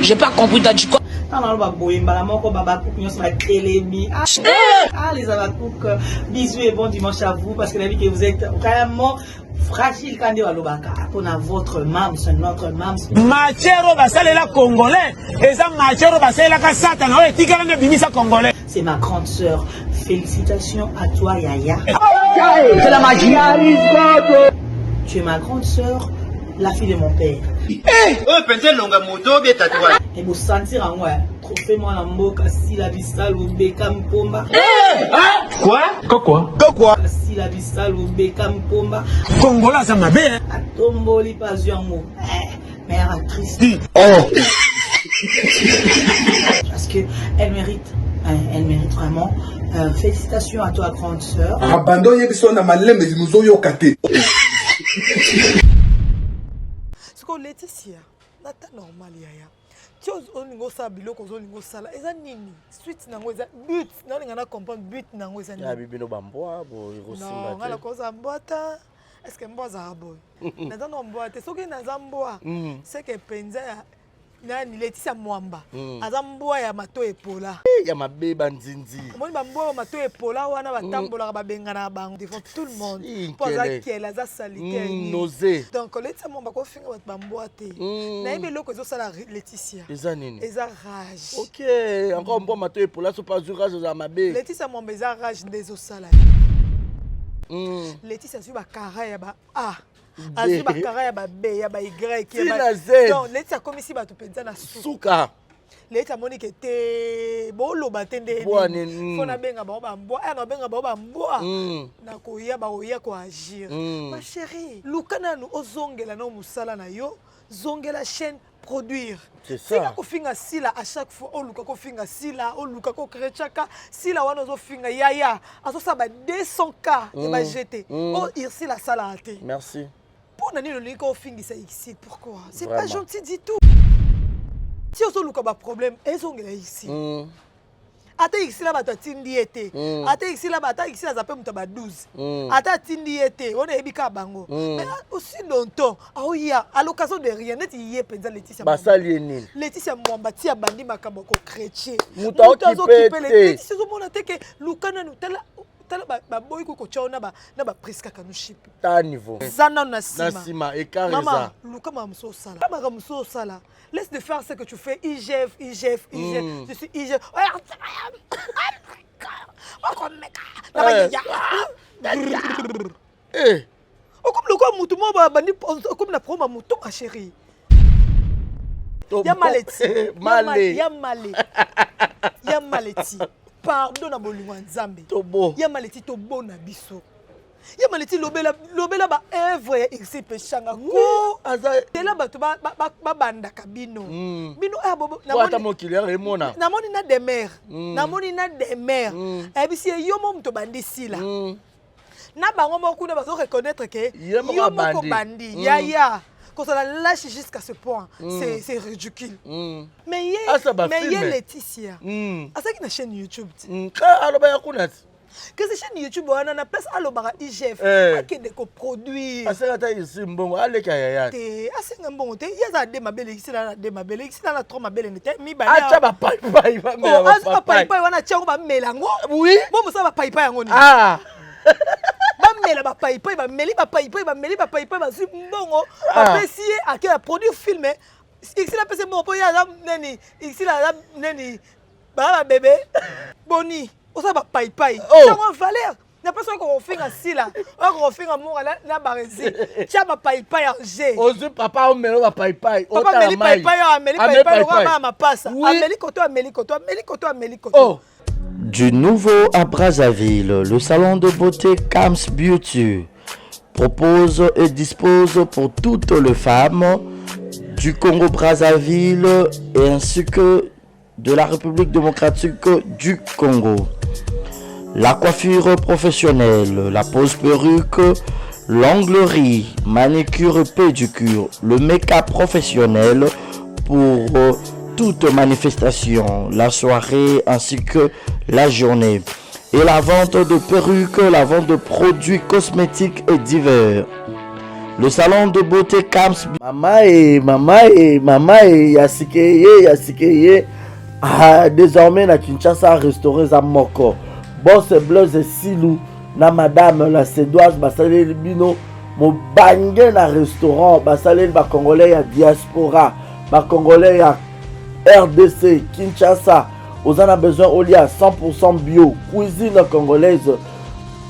J'ai pas compris, t'as dit quoi? Bisous et bon dimanche à vous parce que la vie que vous êtes vraiment fragile quand on a votre mams, notre mams. Machero basalela congolais, et ça machero basalela ka satana, ouais, tika na bimisa congolais. C'est ma grande sœur. Félicitations à toi, Yaya. C'est la magie. Tu es ma grande sœur, la fille de mon père. Et vous sentir en moi, trophée-moi la mboka, si la bissal ou bekam pomba. Quoi? Si la bissal ou bekam pomba. Congolais, ça m'a bien. A tomboli pas un mot. Mère actrice. Parce que elle mérite vraiment. Félicitations à toi, grande sœur. Ce qu'on Laetitia, nata normal yaya. Tu as un ça biloko zo sala. Eza nini? Suite nango eza but. Na linga na comprendre but nango eza nini. Ya bibino bamboa bo irosimba. Non, ngala ko za mbota. Est-ce que mboa za boy? Naza no mboa te. Soki naza mboa. C'est que penza ya nani Laetitia Mwamba. Aza mboa ya mato epola. Ya mabeba nzinzi. Moni ba mboa mato epola wana batambola ba bengana bango devant tout le monde. Poza kiela za salite. Nausée. Donc Laetitia Mwamba ko finga ba mboa te. Na yebe loko zo sala Laetitia. Eza nini? Eza rage. OK, encore mboa mato epola so pas rage za mabe. Laetitia Mwamba eza rage ndezo sala. Laetitia su ba kara ya ba A. Azu ba kara ya ba B ya ba Y ya ba. Donc Laetitia komisi ba to penza na suka. Laetitia Monique te bolo batende. Fona benga ba mboa, na benga ba mboa. Na ko ya ba oya ko agir. Ma chérie, lukana no ozongela no musala na yo, zongela chaîne produire. C'est ça. Sila ko finga sila à chaque fois o luka ko finga sila, o luka ko krechaka, sila wana zo finga yaya, aso sa ba 200K et ba jeter. O irsi la sala ate. Merci. Pour nani le ko fingi ça ici, pourquoi? C'est pas gentil du tout. Si on a un problème, ils ont ici. Ata ici là bata tindi été. Ata ici là bata ici là zape mutaba 12. Ata tindi été, on est ebika bango. Mais aussi longtemps, ah ya à l'occasion de rien, net yé penza Laetitia. Basali nini? Laetitia Mwamba tia bandi makambo ko chrétien. Muta occupé. Laetitia zo mona te que lukana no tala ba boy ko chaona ba na ba presque kanuship. Ta niveau. Zana na sima. Na sima ekareza. Maman, luka mamso sala. Kama mamso sala. Laisse de faire ce que tu fais. IGF. Je suis IGF. Comme le quoi moutou moi bandi comme la promo moutou ma chérie. Ya maleti. Ya maleti. Pardon na bolingo nzambe. Tobo. Ya maleti to bona biso. Ya maleti lobela ba œuvre ici pechanga ko aza tela bato ba banda kabino bino bobo na moni mo kilier remona na moni na demer e bisi yo mo mto bandi sila na bango mo kuna ba so reconnaître que yo mo ko bandi ya quand ça lâche jusqu'à ce point c'est ridicule mais y Laetitia asa ki na chaîne YouTube aloba ya kunati que c'est chaîne YouTube on a place alobara IGF qui de ko produire asa ta ici mbongo aleka yaya te asa mbongo te yaza de mabele ici na trop mabele nete mi ba acha ba pai ba mela ba pai wana tiango ba melango oui bon ça ba pai yango ni ba mela ba pai ba meli ba pai ba si mbongo ba pesier à qui a produit film ici la pese mo po ya nani ici la nani ba bébé boni on ça va pai ça va valeur n'a pas ça qu'on fait ainsi là on fait un mot là na barezi tia ba pai en G ozu papa o melo ba pai o ta meli pai on va ma passe ameli koto Du nouveau à Brazzaville, le salon de beauté Kams Beauty propose et dispose pour toutes les femmes du Congo-Brazzaville et ainsi que de la République démocratique du Congo. La coiffure professionnelle, la pose perruque, l'onglerie, manicure et pédicure, le make-up professionnel pour toute manifestation, la soirée ainsi que la journée. Et la vente de perruques, la vente de produits cosmétiques et divers. Le salon de beauté Kams. Mama et Yasikeye. Ah, désormais, na Kinshasa, restauré za moko. Boss Blaise et Silou, na madame la Sédoise, basalé le bino, mo bangé na restaurant, basalé le Congolais ya diaspora, Congolais ya RDC, Kinshasa. Vous en avez besoin au lit à 100% bio, cuisine congolaise,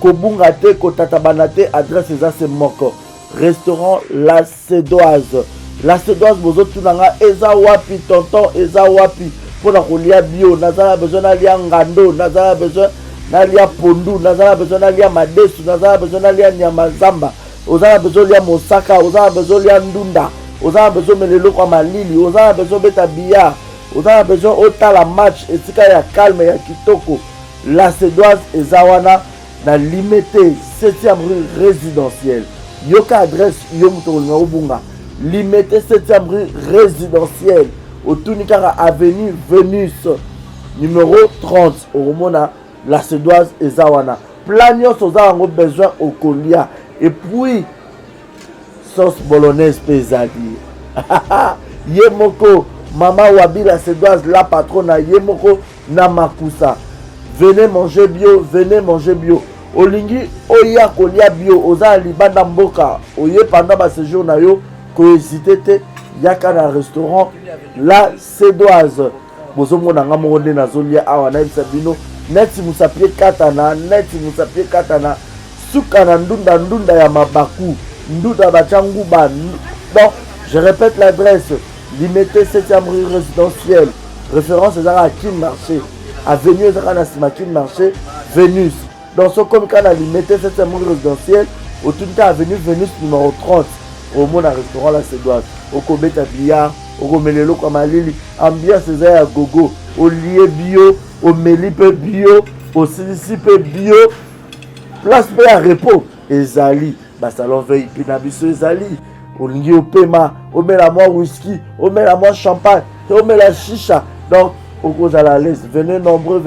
Kobungate, Kotatabanate, adresse c'est moko. Restaurant La Sédoise. La Sédoise, vous autres, Eza Wapi, tonton, Eza Wapi. Pour la roulia bio, Nazara besoin d'aller ngando, Nazara besoin d'aller pondu, Nazara besoin d'aller madesu, Nazara besoin d'aller nyamazamba, Ozara besoin d'aller mosaka, Ozara besoin d'aller ndunda, Ozara besoin de melelo kwa malili, Ozara besoin beta billard, Ozara besoin otala match, etika ya calme ya kitoko. La Sédoise ezawana na limité 7e rue résidentielle. Yoka adresse yomuto numéro bunga. Limité 7e rue résidentielle. Au Tunikara avenue Vénus numéro 30 au Romona La Sédoise et Zawana. Planios aux avons besoin au Kolia. Et puis sauce bolognaise pesadi. Yemoko Mama Wabi La Sédoise la patronne Yemoko Namakusa. Venez manger bio, venez manger bio. Olingi oya kolia bio oza libanda mboka. Oye pendant ma séjour na yo ko hésiter yaka na restaurant La Sédoise. Bozo mona nga monde na zolia awa na bisabino neti musapie katana suka na ndunda ya mabaku ndunda bachangu ba. Bon, je répète l'adresse. Limité 7e rue résidentielle. Référence à Kin Marché. Avenue Ezra Kin Marché. Vénus. Dans ce communiqué, on a limité 7e rue résidentielle. Au Tunta Avenue Vénus numéro 30. Au monde restaurant La Sédoise. Au Kobeta Billard. Au Gomelelo Kamalili. Ambiance César Gogo. Au Lié Bio. Au Melipe Bio. Au Silicipe Bio. Place P à repos. Ezali. Salon veille. Pinabiso Ezali. Au Lingi au Pema. Au Mélamoi whisky. Au Mélamoi champagne. Au Mélamoi chicha. Donc, au cause à la laisse. Venez nombreux.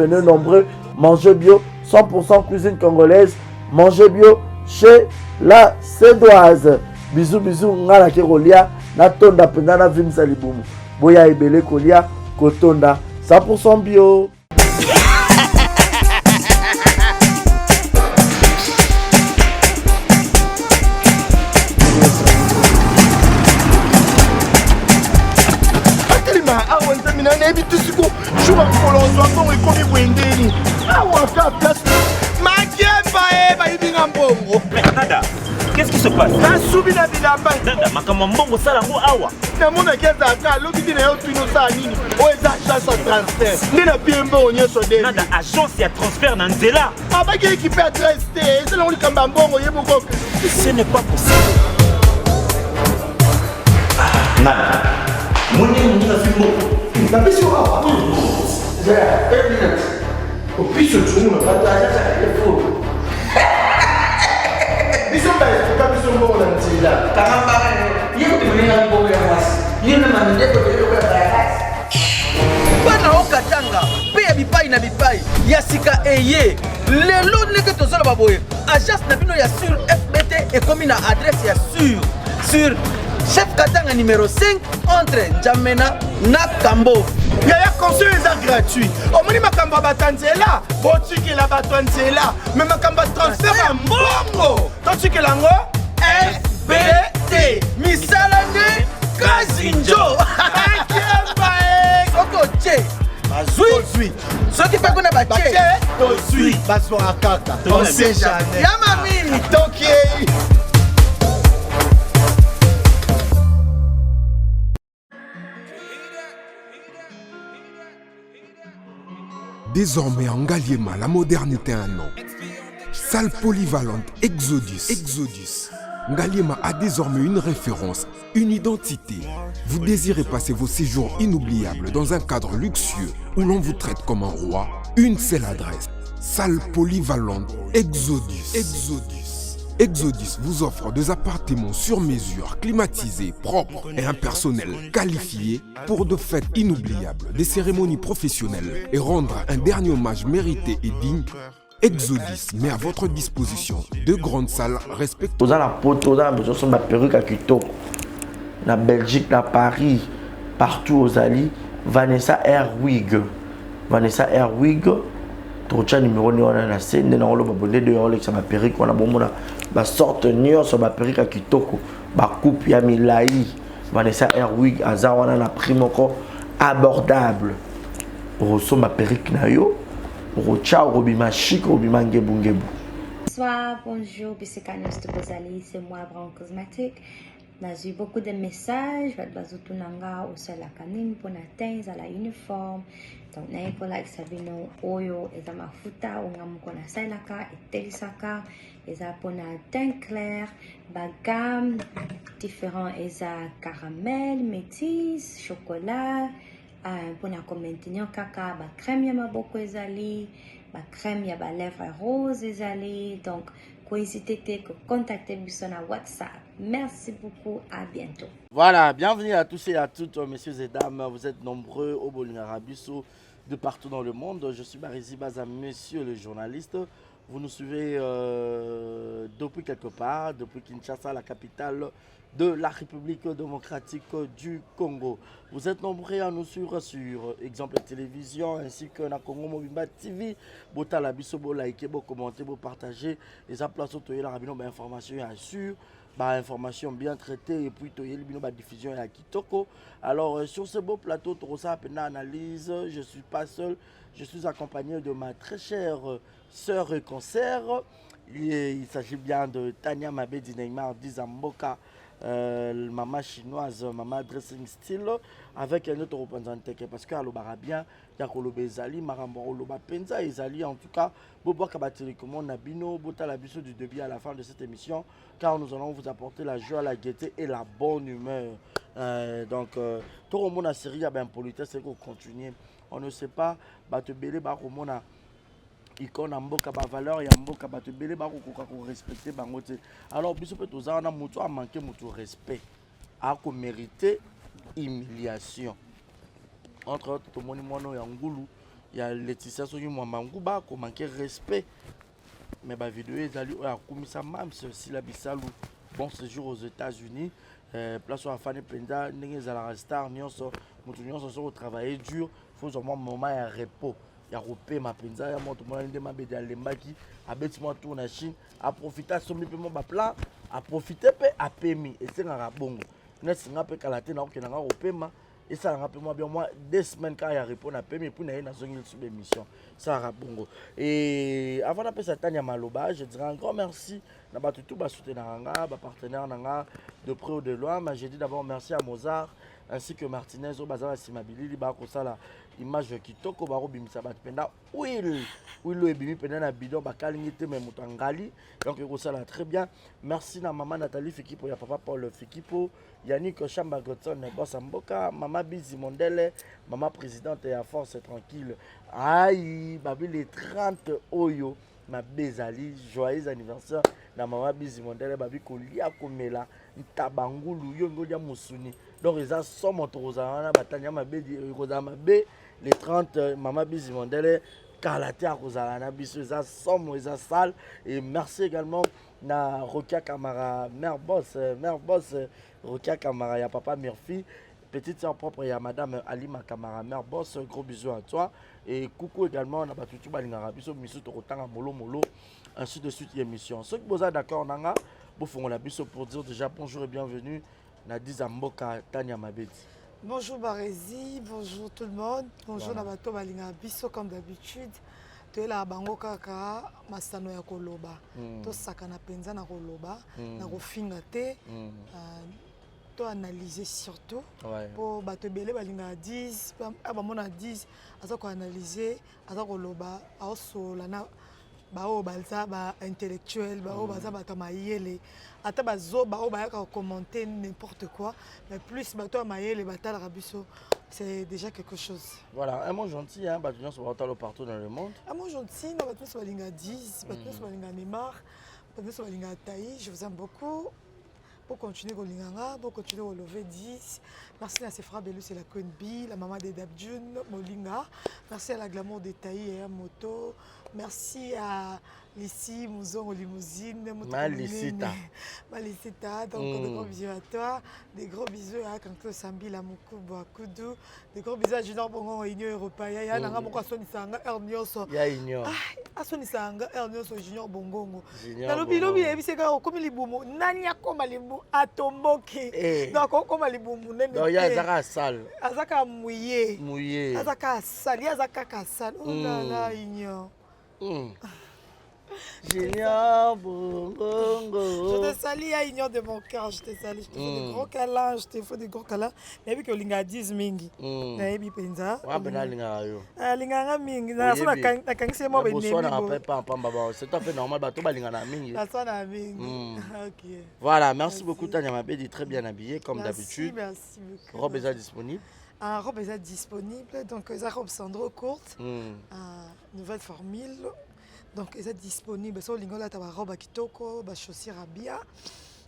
Mangez bio. 100% cuisine congolaise. Mangez bio chez La Sédoise. Bisous, ngala ke kolia. Na tonda penda na vim salibumu. Boya ebele kolia. Kotonda. 100% bio. Nada, qu'est-ce qui se passe? Nada, makamambongo salango awa. Nada, agence ya transfert na nzela. Ce n'est pas possible. Nada. Bana okatanga pe ya bipai na bipai yasika eye lelo ndenge tozola baboye agence na bino ya sur FBT ekomi na adresse ya sur chef Katanga numéro 5 entre Njamena na Kambo. Yaya conseil est gratuit. Au moni makamba batanzela, botiki la batanzela, mais makamba transfert à mbongo. Totiki lango FBT. Misalane Kazinjo. Oko che. Bazui. Soki pa kona ba che. Tozui. Baso akaka. On sait jamais. Yamami. Toki. Désormais en Ngaliema, la modernité a un nom. Salle polyvalente Exodus. Ngaliema a désormais une référence, une identité. Vous désirez passer vos séjours inoubliables dans un cadre luxueux où l'on vous traite comme un roi? Une seule adresse. Salle polyvalente Exodus. Exodus vous offre des appartements sur mesure, climatisés, propres et un personnel qualifié pour de fêtes inoubliables, des cérémonies professionnelles et rendre un dernier hommage mérité et digne Exodus met à votre disposition 2 grandes salles respectueuses. Toza na poto, toza na besoin de ma perruque à kitoko. Na Belgique, na Paris, partout aux Ali, Vanessa Airwig. Vanessa Airwig, tocha numéro ni wana na scène na ngolo babonde de Rolex ma perruque wana bomona ba sorte nyo sur ma perruque à kitoko, ba coupe ya milai. Vanessa Airwig aza wana na prix moko abordable. Rosso ma perruque na yo. Bonsoir, bonjour, Bissekanos de Bozali, c'est moi, Brown Cosmétique. J'ai eu beaucoup de messages, Bazutunanga, au sol la canine, pour atteindre à la uniforme. Donc, n'a pas là, Sabino, Oyo, et ma futa, ou Namukona Sailaka, et Telisaka, et ça pour teint clair, bagam, différents, et ça caramel, métis, chocolat. Pour maintenir caca, ba crème yama beaucoup ezali, ba crème yaba lèvres rose ezali. Donc, n'hésitez pas à contacter sur WhatsApp. Merci beaucoup, à bientôt. Voilà, bienvenue à tous et à toutes, messieurs et dames. Vous êtes nombreux au Bolingarabiso de partout dans le monde. Je suis Barizi Baza, monsieur le journaliste. Vous nous suivez depuis quelque part, depuis Kinshasa, la capitale de la République démocratique du Congo. Vous êtes nombreux à nous suivre sur Exemple Télévision ainsi que na Congo Mobimba TV. Bota la biso bo liker, bo commenter, bo partager. Les places autour la rabino ba information ya sûr, ba information bien traitée et puis toyé bino ba diffusion ya kitoko. Alors sur ce beau plateau Torosa Pena analyse, je suis pas seul, je suis accompagné de ma très chère sœur et concert. Il s'agit bien de Tania Mabedi Neymar Dizamboka. Maman chinoise, maman dressing style avec un autre représentant parce qu'à l'Obarabien, il y a Kolobe Ezali, Marambo Loba Penza Ezali. En tout cas, Bobo Kabateli, comme on a bino, Bota la biso du début à la fin de cette émission, car nous allons vous apporter la joie, la gaieté et la bonne humeur. Donc, tout le monde a série, il y a bien politesse, c'est qu'on continue. On ne sait pas, Bate Bele, Baromona. Icon a mboka ba valeur ya mboka ba te belé ba ko respecter bango te. Alors biso pe toza na mutu a manqué mutu respect a ko mériter humiliation. Entre autres to moni mono ya ngulu ya Laetitia so yimo mangu ba ko manquer respect. Mais ba vidéo ezali a komisa mam si la bisalu bon séjour aux États-Unis. Place à Fanny Penda ndenge za la star nyonso mutu nyonso so travailler dur, faut au moins moment ya repos. Ya repé ma penza ya moto mona ndema bede alembaki abeti moi tour na Chine a profiter somi pe mo ba plan a profiter pe a pemi et c'est ngara bongo na singa pe kalate na okena ngara opema et ça ngara pe moi bien moi 2 semaines quand ya répondre na pemi puis na zongi sur l'émission ça ngara bongo. Et avant d'appeler ça Tania Maloba, je dirais un grand merci na ba tout ba soutenir nga ba partenaire nga de près ou de loin. Mais j'ai dit d'abord merci à Mozart ainsi que Martinez au bazar Simabili ba ko sala image kitoko baro bimisa bat penda will le bimi penda na bidon bakalingi te me mutu angali. Donc ko sala très bien. Merci na maman Nathalie Fikipo ya papa Paul Fikipo, Yannick Chamba Gotson boss Mboka, maman Bizi Mondele, maman présidente ya Force Tranquille. Aïe babi les 30 oyo ma bezali joyeux anniversaire na maman Bizi Mondele babi kolia komela ntabangulu yo ngodia musuni. Donc ils ont somme Torozana Batania Mabedi Rosamabé les 30 maman Bizi Mondele Kalate à Rosalana Bisu ils ont somme ils ont salle. Et merci également na Rokia Kamara mère boss Rokia Kamara ya papa Murphy petite sœur propre ya madame Alima Kamara mère boss, gros bisous à toi. Et coucou également on a battu Balingara biso misu Torotanga molo molo ainsi de suite émission. Ceux qui sont d'accord nanga vous font la biso pour dire déjà bonjour et bienvenue na Dizamboka Tania Mabedi. Bonjour Barézi, bonjour tout le monde. Bonjour voilà. Nabato Balinga biso comme d'habitude. Tu es là à Bango Kaka, Masano ya Koloba. To sakana penza na Koloba, na kofinga te. To analyser surtout. Pour bato belé Balinga 10, abamona 10, aza ko analyser, aza Koloba, aso lana bao balza ba intellectuel, bao baza bato mayele. Ata bazo bao ba ka commenter n'importe quoi, mais plus bato mayele batal rabiso. C'est déjà quelque chose. Voilà, un mot gentil, hein, Batunion sur partout dans le monde. Un mot gentil, non, Batunion sur Balinga 10, Batunion sur Balinga Neymar, Batunion sur Balinga Taï, je vous aime beaucoup. pour continuer Golinganga, pour continuer au lever 10. Merci à Sefra Belus et la Queen B, la maman de Dabjun, Molinga. Merci à la Glamour de Taï et à Moto. Merci à Lissi, Mouzon, Limousine, Malicita. Malicita, donc des gros bisous à toi. Des gros bisous à Kanko Sambi, la Moukoubo, à Koudou. Des gros bisous à Junior Bongo, Union Européenne. Il y a un peu de Sony Sanga, Ernioso. Il y a Union. Ah, Sony Sanga, Ernioso, Junior Bongo. Junior Bongo. Il y a comme les boumou. Nania comme les boumou. Atomboki. Donc, comme les boumou. Il y a Azaka Sal. Azaka mouillé. Mouillé. Azaka Sal. Azaka Kassal. Oh là là, Union. Junior Bongo. Je te salue à Union de mon cœur, je te salue, je te fais des gros câlins, je te fais des gros câlins. Mais que linga 10 mingi. Na yebi penza. Wa bena linga yo. Linga mingi. Na so na kangise mo benemi. Bonsoir na après pas pamba ba. C'est tout à fait normal ba to ba linga na mingi. Na so na mingi. OK. Voilà, merci beaucoup Tania Mabedi, très bien habillée comme d'habitude. Merci beaucoup. Robe est disponible. Robe est disponible, donc la robe Sandro courte. Nouvelle formule. Donc, ils sont disponibles. Sur l'ingo là, tu as une robe kitoko, des chaussures à bien.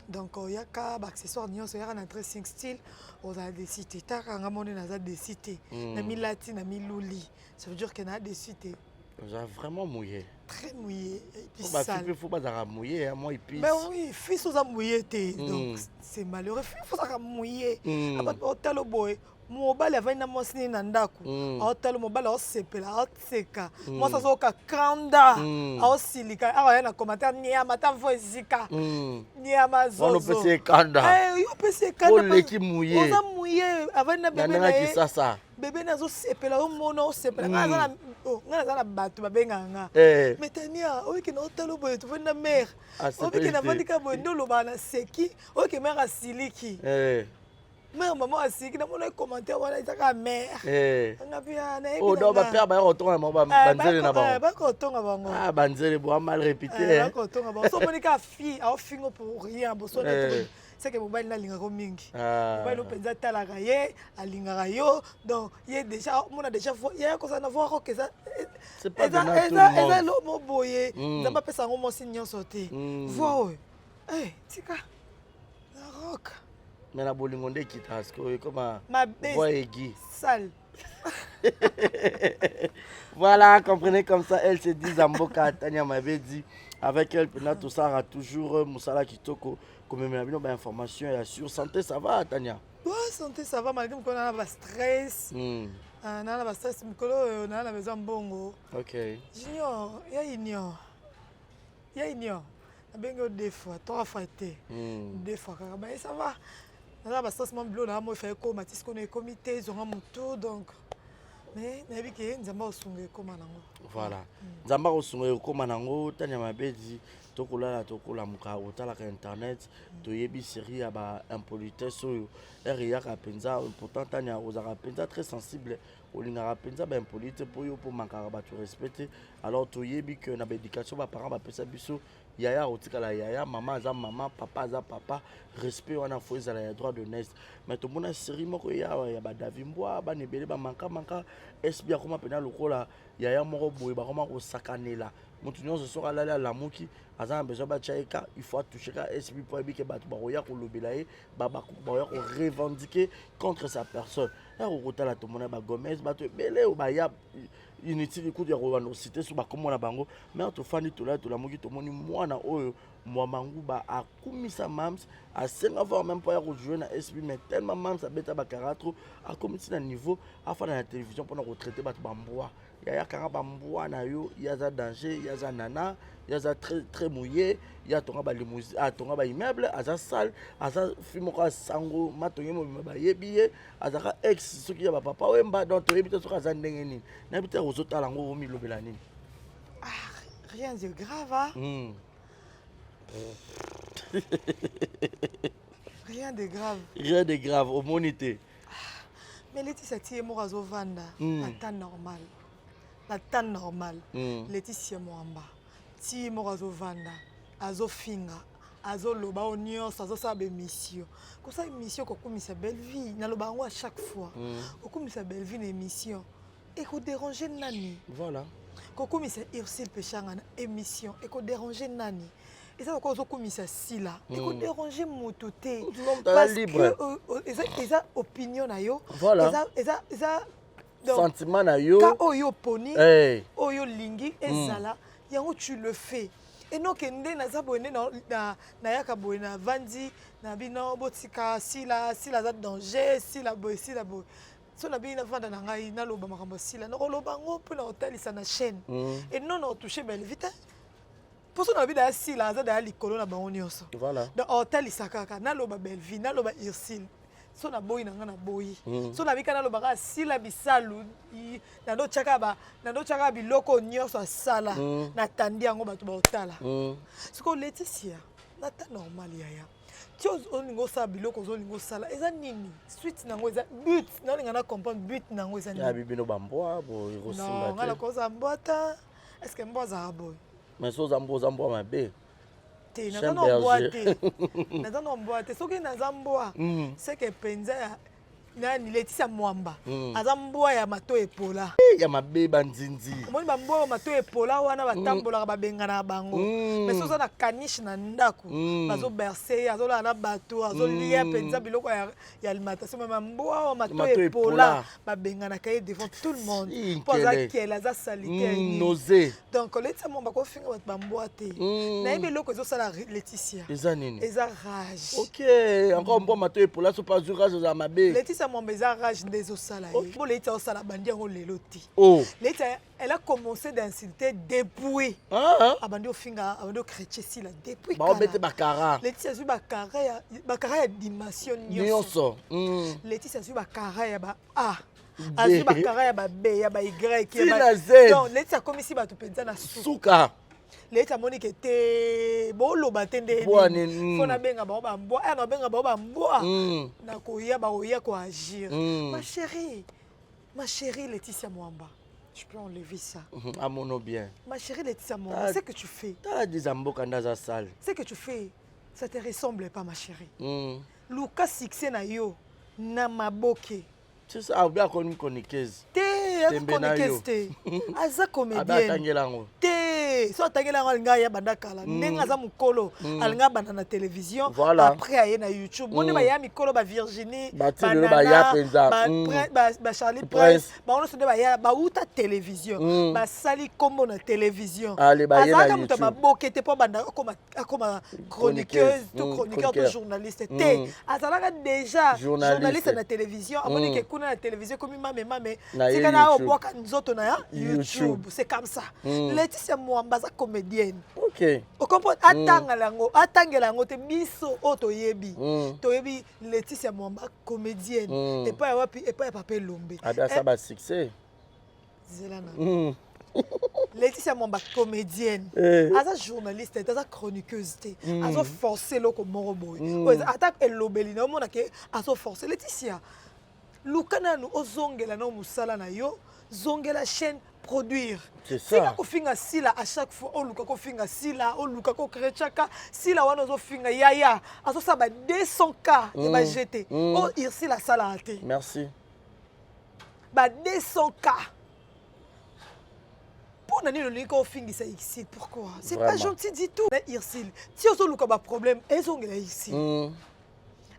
Donc, il y a des accessoires, il y a un dressing style. On a des cités. Tu as des cités. On a mis latine, on a mis louli. Ça veut dire qu'il y a des cités. Vous avez vraiment mouillé. Très mouillé. Et puis sale. Il faut pas mouiller, moi il pisse. Ben oui, fils sont mouillés. Donc, c'est malheureux. Il faut ça mouiller. Après, hôtel au boy. Mobile avait une machine nandaku. Hôtel mobile au sepela, au seka. Moi ça soka kanda, au silika. Ah ouais, na commentaire niama ta voisika. Niama zozo. On peut se kanda. Eh, on peut se kanda. Pour l'équipe mouillée. On a mouillé avec na bébé. Nana qui ça. Bébé na zo sepela, au mono sepela. Ngana na batu babenganga. Mais tania, o ki na hôtel au boy, tu veux na mère. O ki na vandika boy ndolo bana seki, o ki mère asiliki. Mais maman a dit que dans mon commentaire on a dit que mère on a bien oh donc ba père ba retourner maman banzele na ba ba kotonga bango ah banzele bo mal répété ba kotonga bango so monika fille a fingo pour rien bo so c'est que mobile na linga ko mingi mobile openza tala gaye alinga yo donc il déjà on a déjà il y a cosa na voir que ça c'est pas dans tout le monde et lo mo boye ça pas pesa ngo mo signyo sauter vois eh tika la rock. Mais la bolingonde qui tasse comme ma voix aiguë sale. Voilà, comprenez comme ça elle se dit Zamboka Tania m'avait dit avec elle pendant tout ça a toujours Moussala Kitoko comme même la information et sur santé ça va Tania. Ouais, santé ça va malgré qu'on a pas stress. On a pas stress mikolo on a la maison bongo. OK. Junior, il y a union. Bengo deux fois, trois fois été. Deux fois mais ça va. Là, parce que mon bleu là, moi fait comme Mathis qu'on est comité, ils ont mon tour donc. Mais nabi ke nzamba osunge comme nango. Voilà. Nzamba osunge comme nango, Tania Mabedi, tokola muka otala ka internet, toyebi série ya ba impolitesse oyo. Eria ka penza pourtant Tania ozaka penza très sensible. Olinga penza ba impolite pour yo pour makara ba tu respecter. Alors toyebi que na ba éducation ba parents ba pesa biso yaya otikala yaya maman aza maman papa aza papa respect wana faut ezala ya droit de naissance mais to mona série moko ya ba David Mbwa ba nebele ba manka SB akoma pena lokola yaya moko boye ba koma ko sakanela mutu nyonso soka lala la muki aza besoin ba chaika il faut toucher ka SB pour ebike ba to ba roya ko lobela ye ba ko revendiquer contre sa personne ya ko kotala to mona ba Gomez ba to belé ou ba ya inutile coup de Rwanda cité sur ba komona bango mais to fani to la muki to moni mwana oyo mwamangu ba akumisa mams a 5 ans même pas rejoindre na SB mais tellement mams a beta ba karatu a commis na niveau afin na télévision pour retraiter ba bamboa ya kanga bamboa na yo ya za danger ya za nana ya za très mouillé ya tonga ba limousine a tonga ba immeuble aza sale aza fimo ka sango matonye mo ba yebiye azaka ex soki ya ba papa wemba donc to yebita soka za ndenge nini na bita ozotala ngo mi lobela nini rien de grave hein rien de grave. Rien de grave, au monité. Mais Laetitia tie mo razo vanda, la temps normal. La temps normal. Laetitia Moamba. Tie mo razo vanda, azo finga, azo loba onyo, azo sa be mission. Ko sa mission ko komisa belle vie, na loba ngo à chaque fois. Ko komisa belle vie na émission. Et ko déranger nani. Voilà. Ko komisa Ursule Pechanga na émission et ko déranger nani. eza lokola ozokumisa sila ekodérange moto te libre eza opinion na yo voilà eza sentiment na yo ka oyo oponi oyo lingi ezala yango tu le fais et non que nde naza boye nde nayaka boye na vandi na bino botika sila za danger sila boye so na bino navanda na ngai naloba makambo sila nakoloba yango mpo na kotalisa na chaîne et non na otouche belle vite poso na bino ya sila aza daya likolo na bango nyonso donc otalisa kaka naloba Belvie naloba Ursule so na boyi na nga na boyi so na bika nalobaka asila bisalu nandotiaka biloko nyonso asala natandi yango bato baotala sikoyo Laetitia nata normal yaya ti olinga osala biloko ozolinga osala eza nini suite nango eza but naolinga na comprendre but nango eza nini bino bambwa boye kosimba te nga nakoza mbwa ta est ce que mbwa azala boye mais so oza mbwa mabe te naza na mbwa te naza na mbwa te soki naza mbwa seke mpenza ya nani Laetitia Mwamba aza mbwa ya mato epola ya mabe banzinzi omoni bambwa ya mato epola wana batambolaka babengana na bango mais soza na kaniche na ndako bazoberse azolala na bato azolia mpenza biloko ya alimentation mais bambwa ya mato epola babenganaka ye devant tout le monde mpo aza kele aza salite nausée donc Laetitia Mwamba kofinga bato bambwa te nayebi eloko ezosala Laetitia eza nini eza rage ok encore mbwa mato epola so pas rage eza mabe Laetitia Mwamba eza rage nde ezosala ye mpo Laetitia osala bandi yango lelo te Laetitia elle a commencé d'insulter depuis abandi ofinga abandi okretie sila depuis baobete bakara Laetitia azwi bakara ya dimension nyonso Laetitia azwi bakara ya ba A azwi bakara ya ba B ya ba Y donc Laetitia akomisi bato mpenza na suka Laetitia amoni ke te boloba te nde fo nabenga bango bambwa nabenga bango bambwa nakoya bakoya koagir ma chérie Laetitia Mwamba je peux enlever ça à mon bien ma chérie Laetitia Mwamba ce que tu fais ce que tu fais ça te ressemble pas ma chérie luka succès na yo na maboke tu sais abe akoni chroniqueuse chroniqueuse te aza comédienne te so atangela ngo alinga ya banda kala ndenge aza mukolo alinga banda na télévision après aye na YouTube moni ba ya mikolo ba Virginie ba Charlie Prince ba ono se de ba ya ba uta télévision ba sali kombo na télévision aza muta ba bokete po banda akoma chroniqueuse tout chroniqueur tout journaliste te azalaka déjà journaliste na télévision amoni ke kuna na télévision comme mame tika na obwaka nzoto na YouTube c'est comme ça Laetitia Mwamba za comédienne ok o comprendre atangela yango te biso o toyebi Laetitia Mwamba comédienne et pas wapi et pas Papa Lombe abia ça ba succès zelana Laetitia Mwamba comédienne aza journaliste aza chroniqueuse te azo forcer loko moko boy attaque elobeli na mona ke azo forcer Laetitia lukana nu ozongela na musala na yo zongela chaîne produire c'est ça kofinga sila à chaque fois oluka kofinga sila oluka ko krechaka sila wana ozofinga yaya azo sa ba 200k ya ba jeté o Ursule la sala ate merci ba 200k pour nani le liko fingisa ici pourquoi c'est pas gentil du tout Ursule si ozoluka ba problème ezongela ici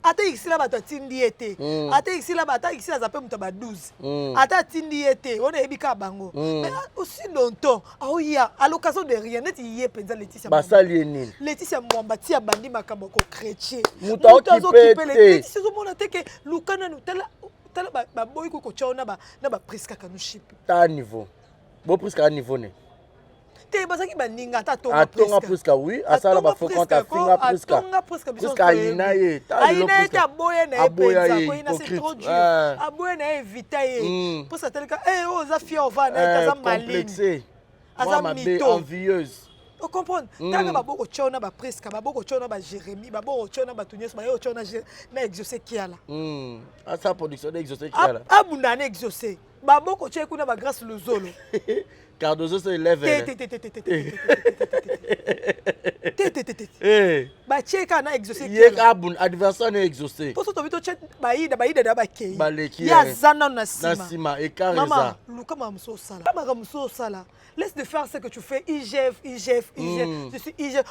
ata Ursule bato atindi ete ata Ursule bato Ursule azape muta ba 12 ata atindi ete on ebika bango mais aussi longtemps aoya à l'occasion de rien net yé penza Laetitia basali nini Laetitia Mwamba ti abandi makambo ko chrétien muta okipete Laetitia zo mona te ke lukana nu tala ba boy ko chona ba na ba presque kanuship ta niveau bo presque à niveau ne te bazaki baninga ta tonga presque oui asala ba fréquente afinga presque aina ye aina ye ta boye na epenza ko ina c'est trop dur aboye na evita ye pour ça teleka o za fier ova na kaza maline aza mito envieuse o comprendre tanga baboko chona ba presque baboko chona ba Jérémie baboko chona ba tunyes ba yo chona na exaucer kiala asa production d'exaucer kiala abunda na exaucer baboko tie kuna ba grâce lozolo Cardozo c'est élève. bacheka na exaucé Ye kabun adversaire na exaucé. Poso to bito chet baida da bakei. Baleki. Ya zana na Na sima. sima ekareza. Maman, luka mamso sala. Maman mamso sala. Laisse de faire ce que tu fais. IGF. Je suis IGF.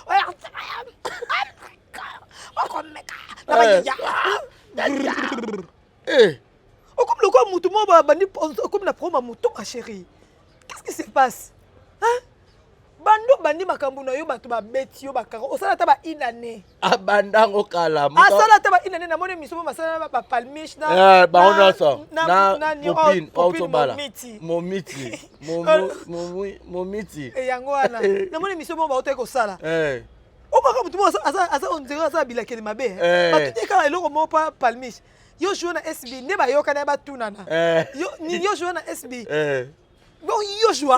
Comme le quoi moutou mo bandi comme la promo moutou ma chérie. Qu'est-ce qui se passe? Hein? Bando bandi makambu na yo bato ba beti yo bakaro. Osala ta ba inane. Abandango kala. Asala ta ba inane na mone misomo masala ba palmiche na. Ba ona so. Na copine autobala. Momiti. Momiti. E yango wana. Na mone misomo ba oteko sala. O baka mutu mo asa on dirait asa bilakeli mabe. Ba tuti kala eloko mo pa palmiche. Yo joué na SB ne ba yo kana ba tunana. Yo joué na SB. Bon yo joué.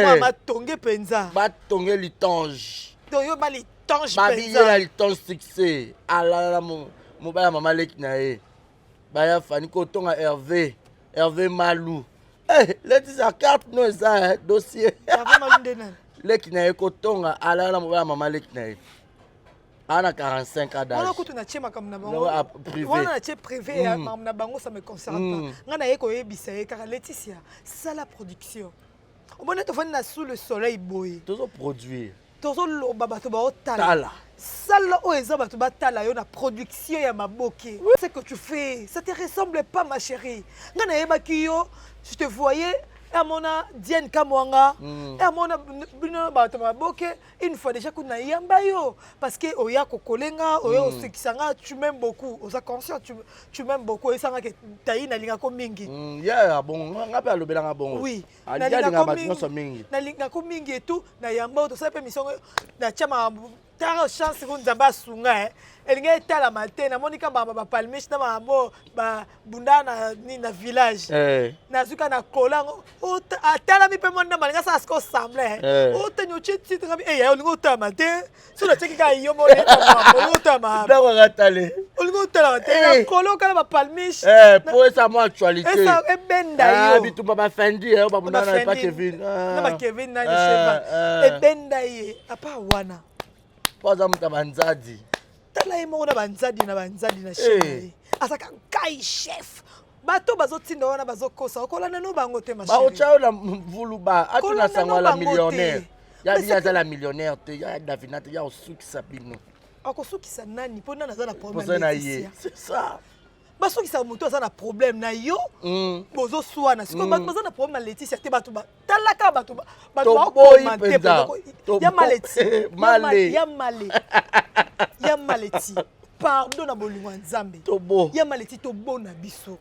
Mama tonge penza. Ba tonge litange. Donc yo ba litange penza. Ba biye la litange succès. Alala mo ba mama leki na e. Ba ya fani ko tonga Hervé Malou. Let's sa carte no ça dossier. Hervé Malou ndena. Leki na e ko tonga alala mo ba mama leki na e. Ana 45 ans d'âge. On a coûté na tchema comme na bango. Privé. On a tché privé na bango ça me concerne pas. Ngana yeko yebisa e car Laetitia, ça la production. On bonne to fana sous le soleil boy. Tozo produire. Tozo loba bato ba otala. Tala. Sala o eza bato ba tala yo na production ya maboke. Ce que tu fais, ça te ressemble pas ma chérie. Ngana yeba kiyo, je te voyais amona Diane Kamwanga amona bino bato maboke une fois déjà kuna yamba yo parce que oya kokolenga oya osekisanga tu m'aimes beaucoup oza conscient tu m'aimes beaucoup et sanga ke tayi na linga ko mingi ya bon ngape alobelanga bon oui na linga ko mingi et tout na yamba to sa pe mission na chama tara chance ko nzamba sunga elinga etala matin na monika ba palmiche na mambo ba bundana ni na village nazuka na kolango atala mi pe mona malinga sa sko semble otanyo chiti ngabi ya olingo ta matin so na cheki ka yo mo olingo ta ma da wa tale olingo ta matin na koloka na ba palmiche pour ça moi actualité esa ebenda yo bitumba ba fendi ba bundana pa Kevin na ba Kevin na ni cheva ebenda ye apa wana poza mutabanzadi tala ye moko na banzadi na chérie asaka kai chef bato bazotinda wana bazokosa okolanda no bango te ma chérie baochao na mvuluba atuna sangwa la millionnaire ya biya za la millionnaire te ya Davina te ya osukisa bino akosukisa nani po nana za na problème poza na ye c'est ça basukisa moto aza na problème na yo bozoswana siko bato baza na problème na Laetitia te bato talaka bato bakomante ya maleti ya maleti pardon na bolingo ya Nzambe ya maleti tobona biso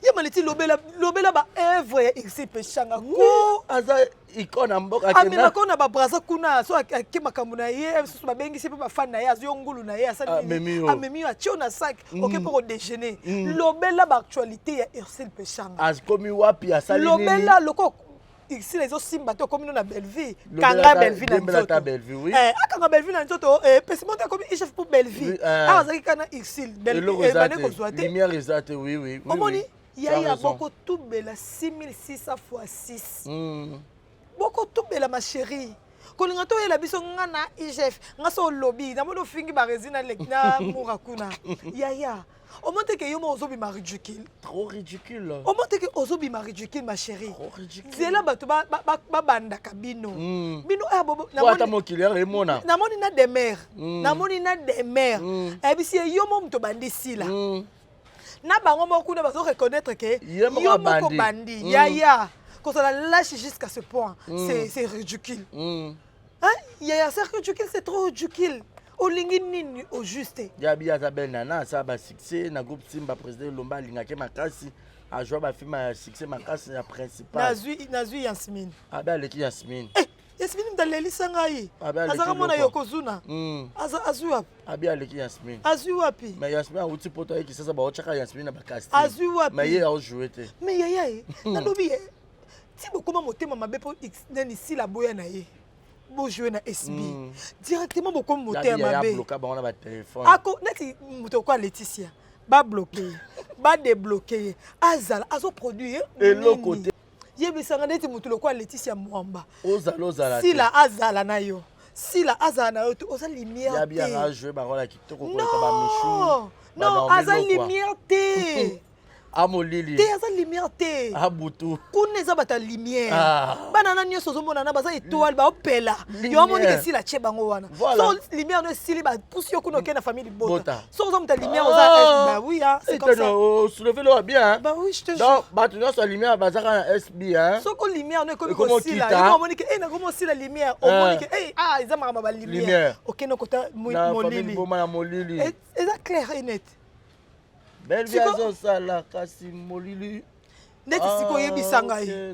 ya maleti lobela ba œuvre ya ici pechanga ko aza ikona mboka amena kona ba braza kuna so ake makambo na ye so babengisi pe ba fan na ye azo ngulu na ye amemi a tio na sac OK pour déjeuner lobela ba actualité ya Ursule Pechanga as komi wapi asali nini lobela loko ici les autres simba to comme na Belleville kanga Belleville na nzoto oui kanga Belleville na nzoto pessimento comme chef pour Belleville azaki kana Ursule Belleville bane ko zoate lumière exacte oui omoni ya boko tubela 6600 x 6 boko tubela ma chérie kolinga to yela biso ngana IGF ngaso lobby na modo fingi ba resina lekna murakuna ya au moins que yo mo ozobi ma ridicule trop ridicule au moins que ozobi ma ridicule ma chérie zela bato ba banda kabino bino bobo na moni mokilier emona na moni na de mer e bisi yo mo mto bandisi la na bango moko na bazo reconnaître que yo moko bandi ya quand on la lâche jusqu'à ce point c'est ridicule hein ya c'est ridicule c'est trop ridicule olingi nini au juste ya biya za benana ça ba succès na groupe Simba président Lomba lingake makasi a jouer ba film ya succès makasi ya principal nazui Yasmine aba leki Yasmine Yasmine mdaleli sangai azaka mona yokozuna azui wapi abi aleki Yasmine azui wapi mais Yasmine a uti poto yeki sasa ba ochaka Yasmine na ba casting azui wapi mais ye a jouer te mais yaya na lobi ti bokoma motema mabe po nani si la boya na ye bo jouer na SB directement bokoma motema mabe ya bloquer ba on a ba téléphone ako neti moto kwa Laetitia ba bloquer ba débloquer azala azo produire et l'autre côté yebisanga neti mutu lokwa Laetitia Mwamba ozala sila azala na yo sila azala na yo oza lumière ya bien jouer ba rôle kitoko ko ka ba non non aza lumière te amolili te aza lumière te abutu kuna eza bata lumière bana na nyonso ozomona na baza étoile baopela yo amoni ke sila tie bango wana so lumière no esili bapusi yo kuna okende na famille libota so oza muta lumière oza bah oui hein c'est comme ça soulever le bien bah oui je te jure donc bato nyonso ya lumière bazaka na SB hein soko lumière no ekomi kosila yo omoni ke na komo sila lumière omoni ke eza makambo ba lumière okende kota molili eza clair et net belle viazo sala kasi molili neti siko yebisanga ye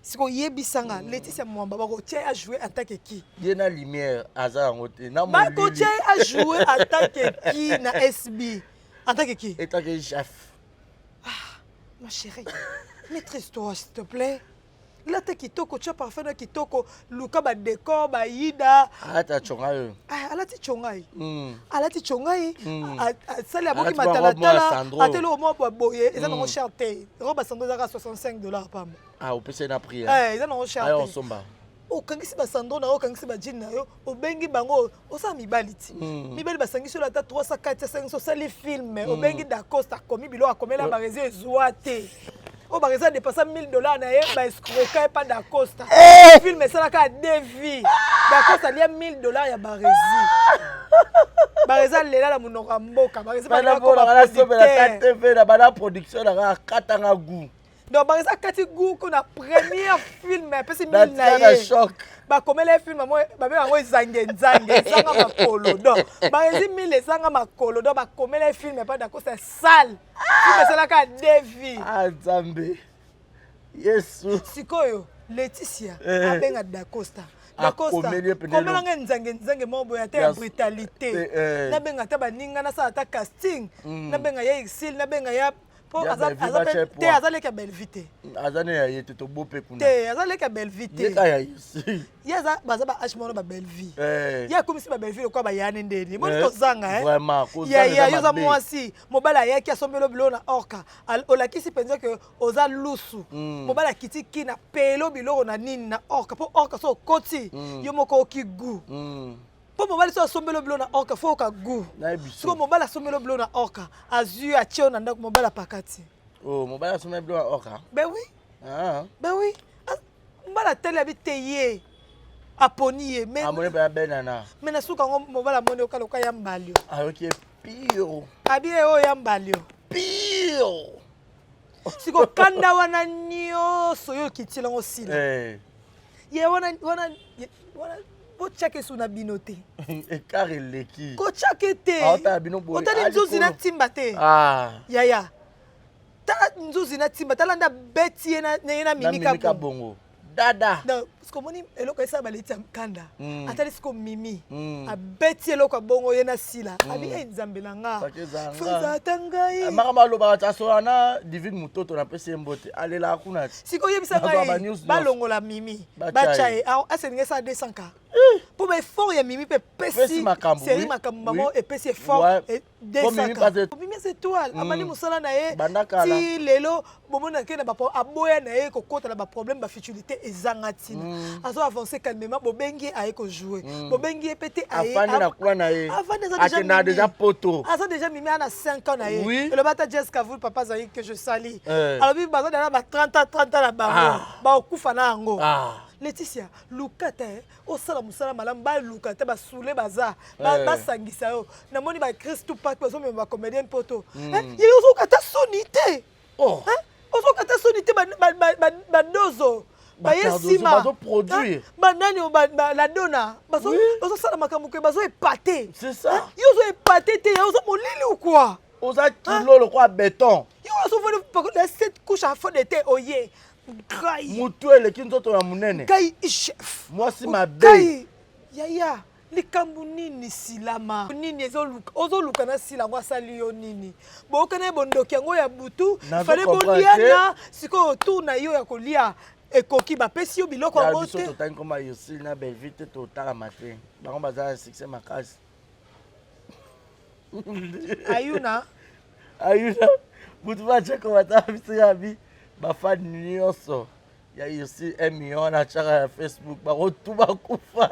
siko yebisanga Laetitia Mwamba bako tie a jouer en tant que qui ye na lumière aza yango te na molili bako tie a jouer en tant que qui na SB en tant que qui et tant que chef ma chérie maîtrise-toi s'il te plaît là te kitoko tu as parfait na kitoko luka ba décor ba yida ata chonga yo alati chongai alati chongai sali aboki matala tala atelo mo boye eza nango cher te roba sando za $65 pamba opesa na prix eza nango cher te ayo somba okangisi basando na yo okangisi bajini na yo obengi bango osala mibali ti mibali basangisi oyo ata 300 400 osali filme obengi dacoste akomi bilo akomela barezi ezwa te o bareza dépassa $1000 na ye ba escroquer pas dacoste film esalaka devi dacoste alia $1000 ya barezi bareza lela la monoko mboka bareza bana production na katanga goût donc bareza kati goût kuna première film pesi 1000 na ye bakomela film mo babe yango ezange nzange ezanga makolo donc barezi 1000 ezanga makolo donc bakomela film pas dacoste sale film esalaka devi nzambe yesu sikoyo Laetitia abenga dacosta komela nga nzange mo boya te ya brutalité nabenga ta baninga nasala ta casting nabenga ya exil nabenga ya po azaleka belle vite azane ya yete to bope kuna te azaleka belle vite yeka ya yesi yaza baza ba ashmono ba belle vie ya komisi ba belle vie kwa ba yana ndeni moni kozanga vraiment ya yoza mwasi mobala yaki asombelo bilo na orca olakisi penza ke oza lusu mobala kitiki na pelo bilo na nini na orca po orca so koti yo moko okigu po mobali so asombelo bilo na orca fo ka gu so mobala asombelo bilo na orca azu atio na ndako mobala pakati mobala asombelo bilo na orca ben oui mobala tele habite ye aponi ye mais amone ba benana mais na suka ngo mobala mone okala ka ya mbalio ayoki pio abie o ya mbalio pio siko kanda wana nyoso yo kitila ngo sila ye wana po chake suna binote ekare leki ko chake te otali nzuzi na timba te yaya tala nzuzi na timba tala nda beti ye na mimika bongo dada non parce que moni eloko esa baleti kanda atali siko mimi abeti eloko bongo ye na sila abi nzambe na nga faza tangai makama loba tasona divine mutoto na pese mbote alela kuna siko yebisa ngai balongola mimi bachae aseninga sa 200k pour be fort ya mimi pe pesi série makambo mamo et pesi fort et 200k mimi c'est étoile amani musala na ye ti lelo bomona ke na ba aboya na ye ko kota na ba problème ba futilité ezanga tina azo avancer calmement bobengi aye ko jouer bobengi pété aye afani na kwa na ye atena déjà poto azo déjà mimi ana 5 ans na ye le bata Jessica vous papa zayi que je sali alors bi bazo na ba 30 ans na ba okufa na ngo Laetitia lukata osala musala malamu ba lukata ba soule baza ba sangisa yo na moni ba Christ pas que zo me ba comédien poto il ozo kata sonité ozo kata sonité ba dozo ba yesima bazo produire banani la dona bazo ozo sala makambo ke bazo épaté c'est ça yozo épaté te yozo molili ou quoi oza kilo le quoi béton yo ozo vole cette couche à fond de thé oye mutu eleki nzoto ya munene kai chef mwasi mabe yaya likambu nini silama nini ozoluka na sila ngo asali yo nini bokana bondoki yango ya butu fale boliana siko tour na yo ya kolia ekoki bapesi yo biloko yango te totangi koma yosili na belvite totala matin bango baza succès makasi ayuna Butu bache komata bisika bi ba fan nyonso. Ya ici 1 million na chaka Facebook ba tout bakufa.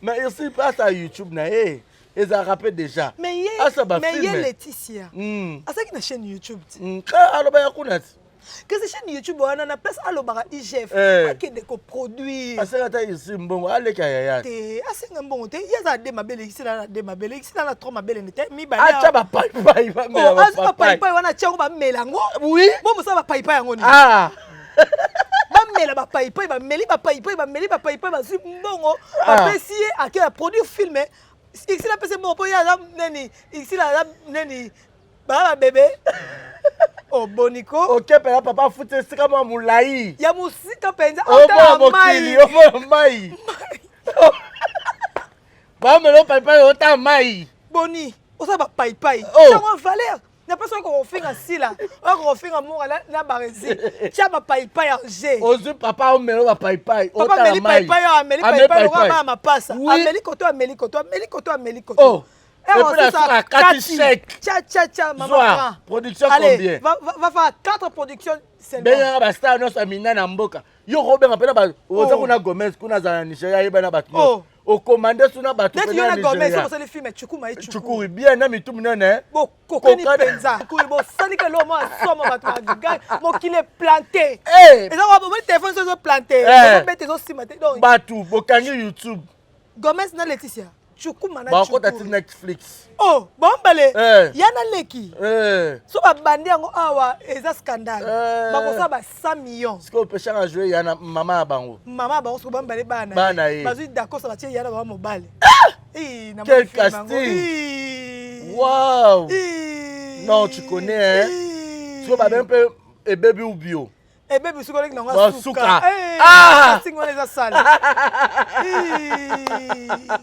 Mais ici passe à YouTube na ils ont rappelé déjà. Mais il y a Laetitia. Asa qui na chaîne YouTube. Alors ba yakuna. Que cette chaîne YouTube on a place alobara IGF qui de produire. Asa ta ici mbongo aleka yaya. Te asa mbongo te yaza de mabele ici na de mabele ici na trop mabele nete mi ba. Acha ba pai ba mela ba pai. Asa pai wana chango ba melango. Oui. Bon musa ba pai yango ni. Bamela ba pai ba meli ba pai ba meli ba pai ba si mbongo ba pesier ake produire film ici la pese mo po ya neni ici la neni ba bébé oh boniko OK pela papa fute sika mo mulai ya musika penza o mai ba melo pai o ta mai boni o sa ba pai chango valeur na personne qu'on fait ainsi là on fait un mot na barezi tia ba pai argé ozu papa o melo ba pai o ta mai papa pai ameli pai o ba ma passa ameli koto oh et puis la faire 4 chèques cha maman production combien va faire 4 productions seulement ben ba star no samina na mboka yo robenga pena ba oza kuna Gomez kuna za Nigeria yeba na batno o commander suna batno na Nigeria Gomez so le film chukuma bien na mitu minene bo kokoni penza kuri bo sani ke lo mo somo batno ga mo kile planté et ça mo téléphone so planté mo bete so simate donc batu bokangi YouTube Gomez na Laetitia chukuma na chukuma ba ko Netflix oh bombale yana leki so ba bandi yango awa eza scandale ba ko sa ba 100 millions ce qu'on peut changer jouer yana mama bango so bombale bana bazu d'accord ça va tirer yana ba mobile na quel casting wow non tu connais so ba même peu et baby ou bio et baby suko leki na suka casting on les a sale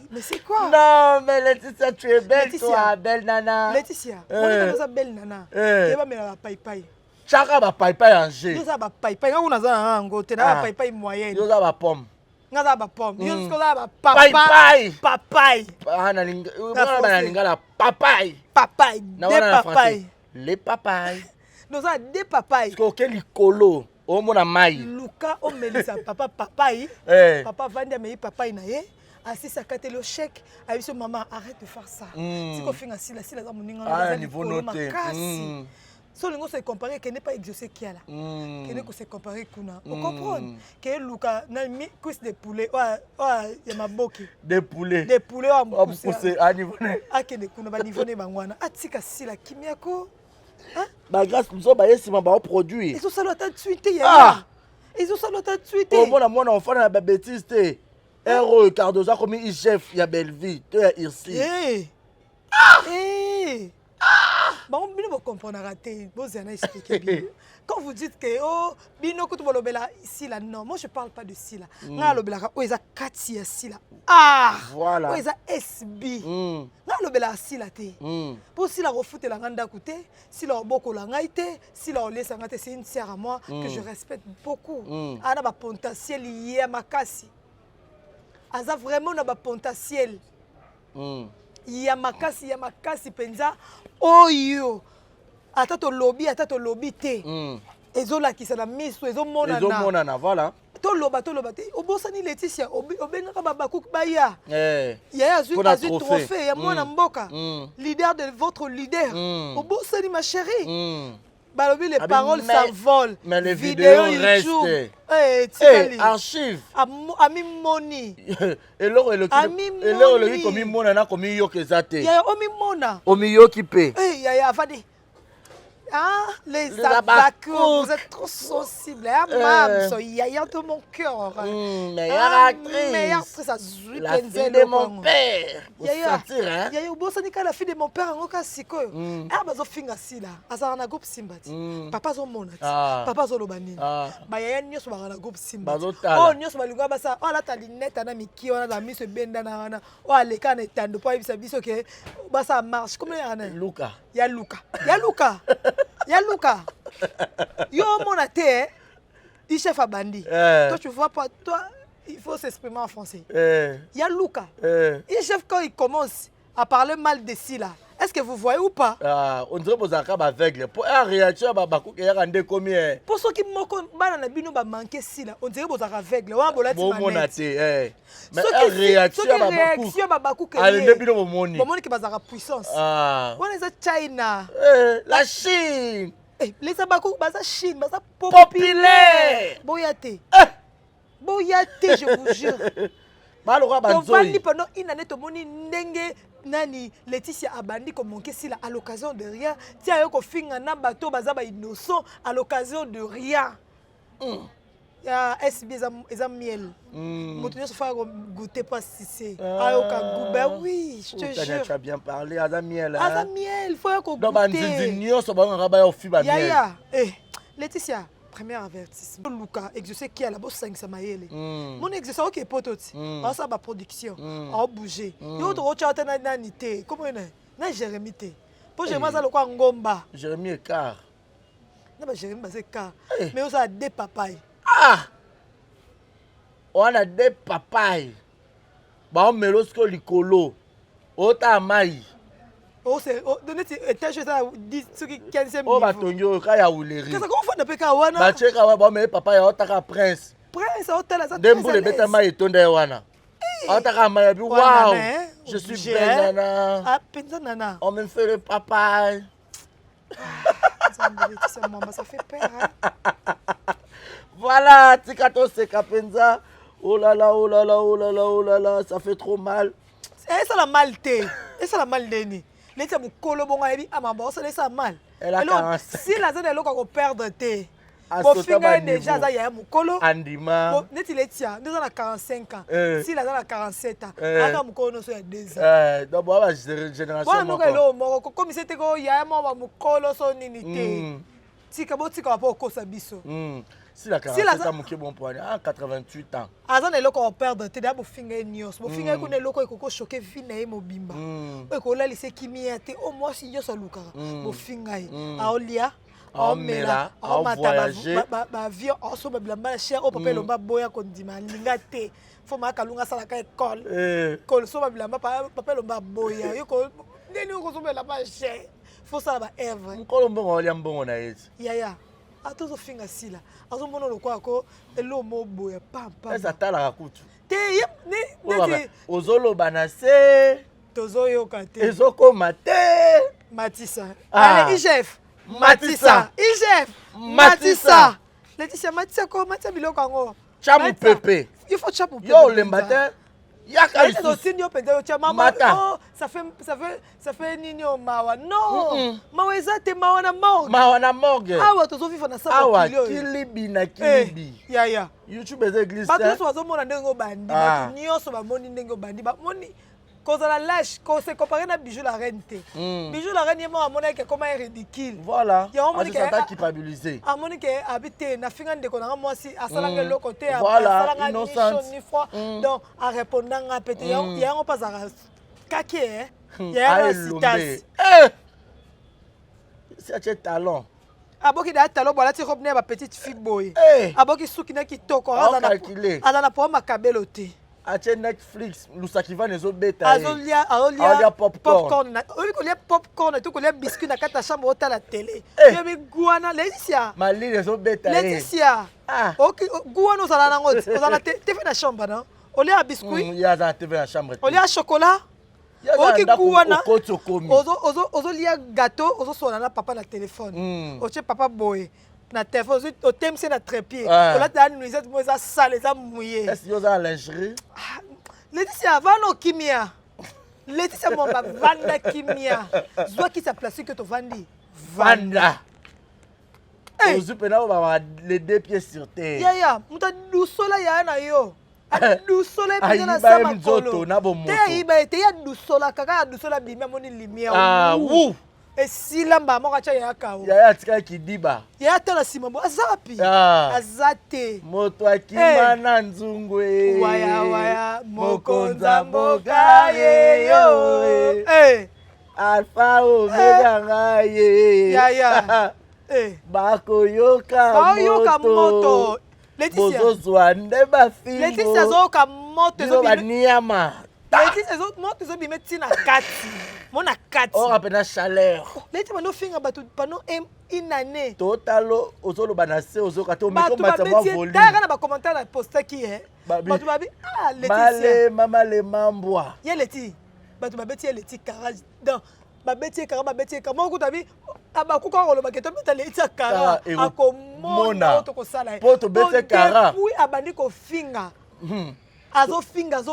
mais c'est quoi non mais Laetitia tu es belle toi belle nana Laetitia on est dans belle nana et ba mela ba pai chaka ba pai anje yo za ba pai ngako na za ngo te na ba pai moyenne yo za ba pomme nga za ba pomme yo sko za ba papai ana lingala papai des papai les papai nous a des papai ko ke likolo o mona mai luka o melisa papai papa vandi me papai na ye asisa kate le chèque a dit maman arrête de faire ça si ko finga sila za moninga na niveau noté so lingo se comparer que n'est pas exaucé qui a là que n'est que se comparer kuna on comprend que luka na mi cuisse de poulet ya maboki des poulets wa pousser à niveau né akende kuna ba niveau né bangwana atika sila kimiako bah grâce nous sommes ici ma ba produit ils ont ça l'autre tweeté ya ils ont ça l'autre tweeté au mon enfant na ba bêtise té héros Cardoza comme il chef ya Belleville to ya ici bon bino vous comprendre raté vous en expliquer bien quand vous dites que oh bino ko to bolobela ici là non moi je parle pas de ici là nga lobela ko eza kati ya ici là voilà eza SB nga lobela ici là té pour si la refouter la nganda côté si la boko la ngaité si la laisse ngate c'est une sœur à moi que je respecte beaucoup ana ba potentiel lié à makasi aza vraiment na ba potentiel ya makasi penza oyo ata to lobby te ezolakisa na miso ezomonana voilà to loba te obosani Laetitia obengaka babakuki baya yaya azwi trophée ya mwana mboka leader de votre leader obosani ma chérie balobi les paroles s'envolent mais les vidéos restent archive ami moni eloko eloki komi mona na komi yoki eza te yaya omi mona omi yoki pe yaya avadi les abacos, vous êtes trop sensibles. Mam, yaya de mon cœur. Meilleure actrice. Meilleure actrice, ça joue la fille de mon père. Yaya, yaya, bosanika la fille de mon père, ngoka sikoyo. Bazo finga sila. Azara na groupe Simbati. Papa zo monati. Papa zo lobani. Ba yaya nyoso ba na groupe Simbati. Oh nyoso ba linga basa. Oh la ta linette na miki wana na miso benda na wana. Oh aleka na tando po bisa biso ke basa marche. Comment yana? Luka. Ya Luka. Yo mon athée, il chef à bandit. Toi tu vois pas, toi il faut s'exprimer en français. Ya Luka. Il chef quand il commence à parler mal de Sila, Est-ce que vous voyez ou pas? On dirait que vous avez aveugle. Pour une réaction, il y a un combien? Pour ceux qui manquent si là, on dirait que vous avez aveugle. On a mais une réaction, puissance. On est China. La Chine. Les Abakou, la Chine, c'est populaire. Boyate. Boyate, je vous jure. Donc, pendant une année, tout le monde nani Laetitia Abandi comme manqué si là à l'occasion de rien. Tiens, yo ko finga na bateau bazaba innocent à l'occasion de rien. Ya SB les miel. Moutounia se faire goûter pas si c'est. Ah ka goûter oui, je te jure. Tu as bien parlé à miel. À miel, faut qu'on goûter. Donc bandinio so ba ngaba au fiba miel. Ya Laetitia premier avertissement. Luka exercer qui a la bosse 5 samayele. Mon exercer OK pototi. On ça ba production. On bouger. Yo to chata na nanité. Comment na Jérémy té. Pour Jérémy ça le quoi ngomba. Jérémy écart. Na ba Jérémy ba c'est car. Mais on ça des papaye. On a des papayes. Ba on melosko likolo. Ota mai. C'est donner étage ça 10 ceux qui 15e niveau. Ba tonyo ka ya uleri. Qu'est-ce qu'on fait na peka wana? Ba cheka wa ba me papa ya otaka prince. Prince hôtel ça. Dembule beta mai tonda wana. Otaka mai bi wow. Je suis belle nana. Ah penza nana. On me fait le papaye. Ça fait peur. Voilà, tikato seka penza. Oh là là, oh là là, oh là là, oh là là, ça fait trop mal. Et ça la malté. Et ça la mal deni. Les gens me collent bon à lui, ah ma bosse, ça mal. Alors, si la zone est là qu'on perdre té. Mon finger déjà ça y a mon colo. Andima. Bon, net il est tiens, nous on a 45 ans. Si la zone a 47 ans, aka mon colo so 2 ans. Donc bon la génération. Bon nous hello, mon comme c'était ko ya mon colo so ninité. Tika botika pas ko sabiso. Si la 47 ans mon bon point, à 88 ans. Azan est là qu'on perdre té d'abord finger news. Mon finger ko ne loko ko choquer fine mo bimba. Ko la lycée kimia té au moins si yo so luka. Mon finger aolia. On mela, on voyager, avion, on se met blamba cher, on peut lomba boya kondima, lingate, faut ma kalunga sala ka école, kol so blamba papa lomba boya, yo ko neni ko so blamba cher, faut ça ba Eve. Nkolombo ngoli mbongo na yeti. Ya, atozo finga sila, azo mono lokwa ko elo mo boya pam. Esa tala kutu. Te ne ozolo banase, tozo yo kate. Ezoko mate. Matissa. Allez, chef. Matissa, IGF, Matissa. Laetitia Matissa ko Matissa biloko ngo. Chamu pepe. Il faut chamu pepe. Yo le matin. Yaka isu. Ça aussi yo pende yo chama. Oh, ça fait nini o mawa. Non. Mawa ezate mawa na morgue. Mawa na morgue. Awa tozo viva na sa bakilio. Awa kilibi na kilibi. Ya. YouTube eza église. Ba tozo wazo mona ndengo bandi. Ba nyoso ba moni ndengo bandi. Ba moni cause la lâche, qu'on se compare à Bijou la reine. Bijou la reine, moi, mon que comment est ridicule. Voilà. Il y a culpabilisé. À mon que habité, na fingan de qu'on a moi si à salangue le côté à voilà, innocent. Ni froid. Donc en répondant à pété, il y a un pas à caquer, il y a un citation. C'est un talent. Aboki da talon voilà tu revenir ma petite fille boy. Aboki soukina qui toko azana pour ma kabeloté. Ache Netflix, Lusakiva nezo beta. Azolia popcorn. Olia popcorn, tu kolia biscuit na kata chambre hôtel la télé. Yemi guana Laetitia. Mali nezo beta. Laetitia. OK, guana osala nango. Osala TV na chambre non? Olia biscuit. Ya za TV na chambre. Olia chocolat. OK, guana. Ozolia gâteau, ozosola na papa na téléphone. Oche papa boy. Na téléphone, au thème c'est na trépied. On a dans nous moi ça sale, ça mouillé. Est-ce que vous avez lingerie? Laetitia va no kimia. Laetitia mon ba vanda kimia. Zoa qui sa place que tu vandi. Vanda. Ozu pena ba les 2 pieds sur terre. Ya, muta dusola ya na yo. Dusola pena na sama kolo. Te iba te ya dusola kaka dusola bimia moni limia. Ah, wou. Et si lamba moka cha ya kao. Ya tika kidiba. Ya tala simambo azapi. Azate. Moto akima na nzungwe. Waya mokonza mboka ye yo. Alpha Omega ngaye. Ya. Bako yoka moto. Laetitia. Bozozwa ndeba fingo. Laetitia zoka moto zo baniama. Laetitia zo moto zo bimetina kati. Mon a 4. On rappelle la chaleur. Les gens nous font pendant une année. Totalo, ozolo banase, ozolo kato, mais Bah, comme ça va voler. T'as un commentaire dans le post qui est. Bah, tu vas dire, ah, Laetitia. Malé, maman, les mambois. Il y a Laetitia. Bah, tu vas dire, Laetitia Kara. Non, bah, Laetitia Kara, bah, Laetitia Kara. Moi, tu ah, bah, quand on le baguette, tu as Laetitia Kara. Ah, Mona. Poto Laetitia Kara. Oui, abandi ko finga. Azo finga.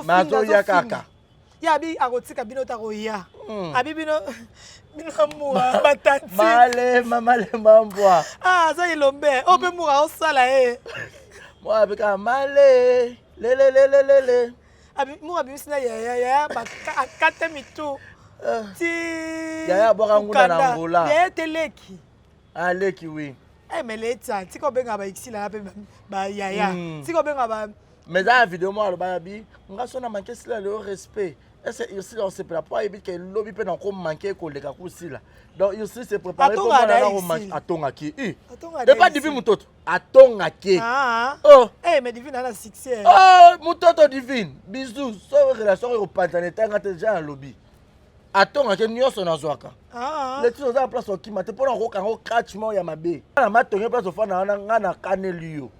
Ya akotika bino takoya. Abi bino moura batati. Malé, maman, les mambois. Ah, ça il lombe. On peut moura au sala eh. Moi avec un malé. Le. Abi moura bisina ya ba akate mitu. Ti. Ya boka nguna na Angola. Ya teleki. Ah leki oui. Eh mais leta, ti ko benga ba ikisila pe ba yaya. Ti ko benga ba mais dans la vidéo moi le babi, on a sonné manquer cela le respect. Est-ce ici on se prépare pas et que le lobby peut encore manquer ko le kakusi là. Donc ici c'est préparé pour moi là on mange atonga ki. Et pas divin mutoto. Atonga ki. Ah. Oh. Eh mais divin na succès. Oh, mutoto divin. Bisous. So relation au pantanete ngate déjà en lobby. Atonga ki nyoso na zwaka. Ah. Les choses en place au qui mate pour en ko catchement ya mabe. Na matonga place au fana na kanelio.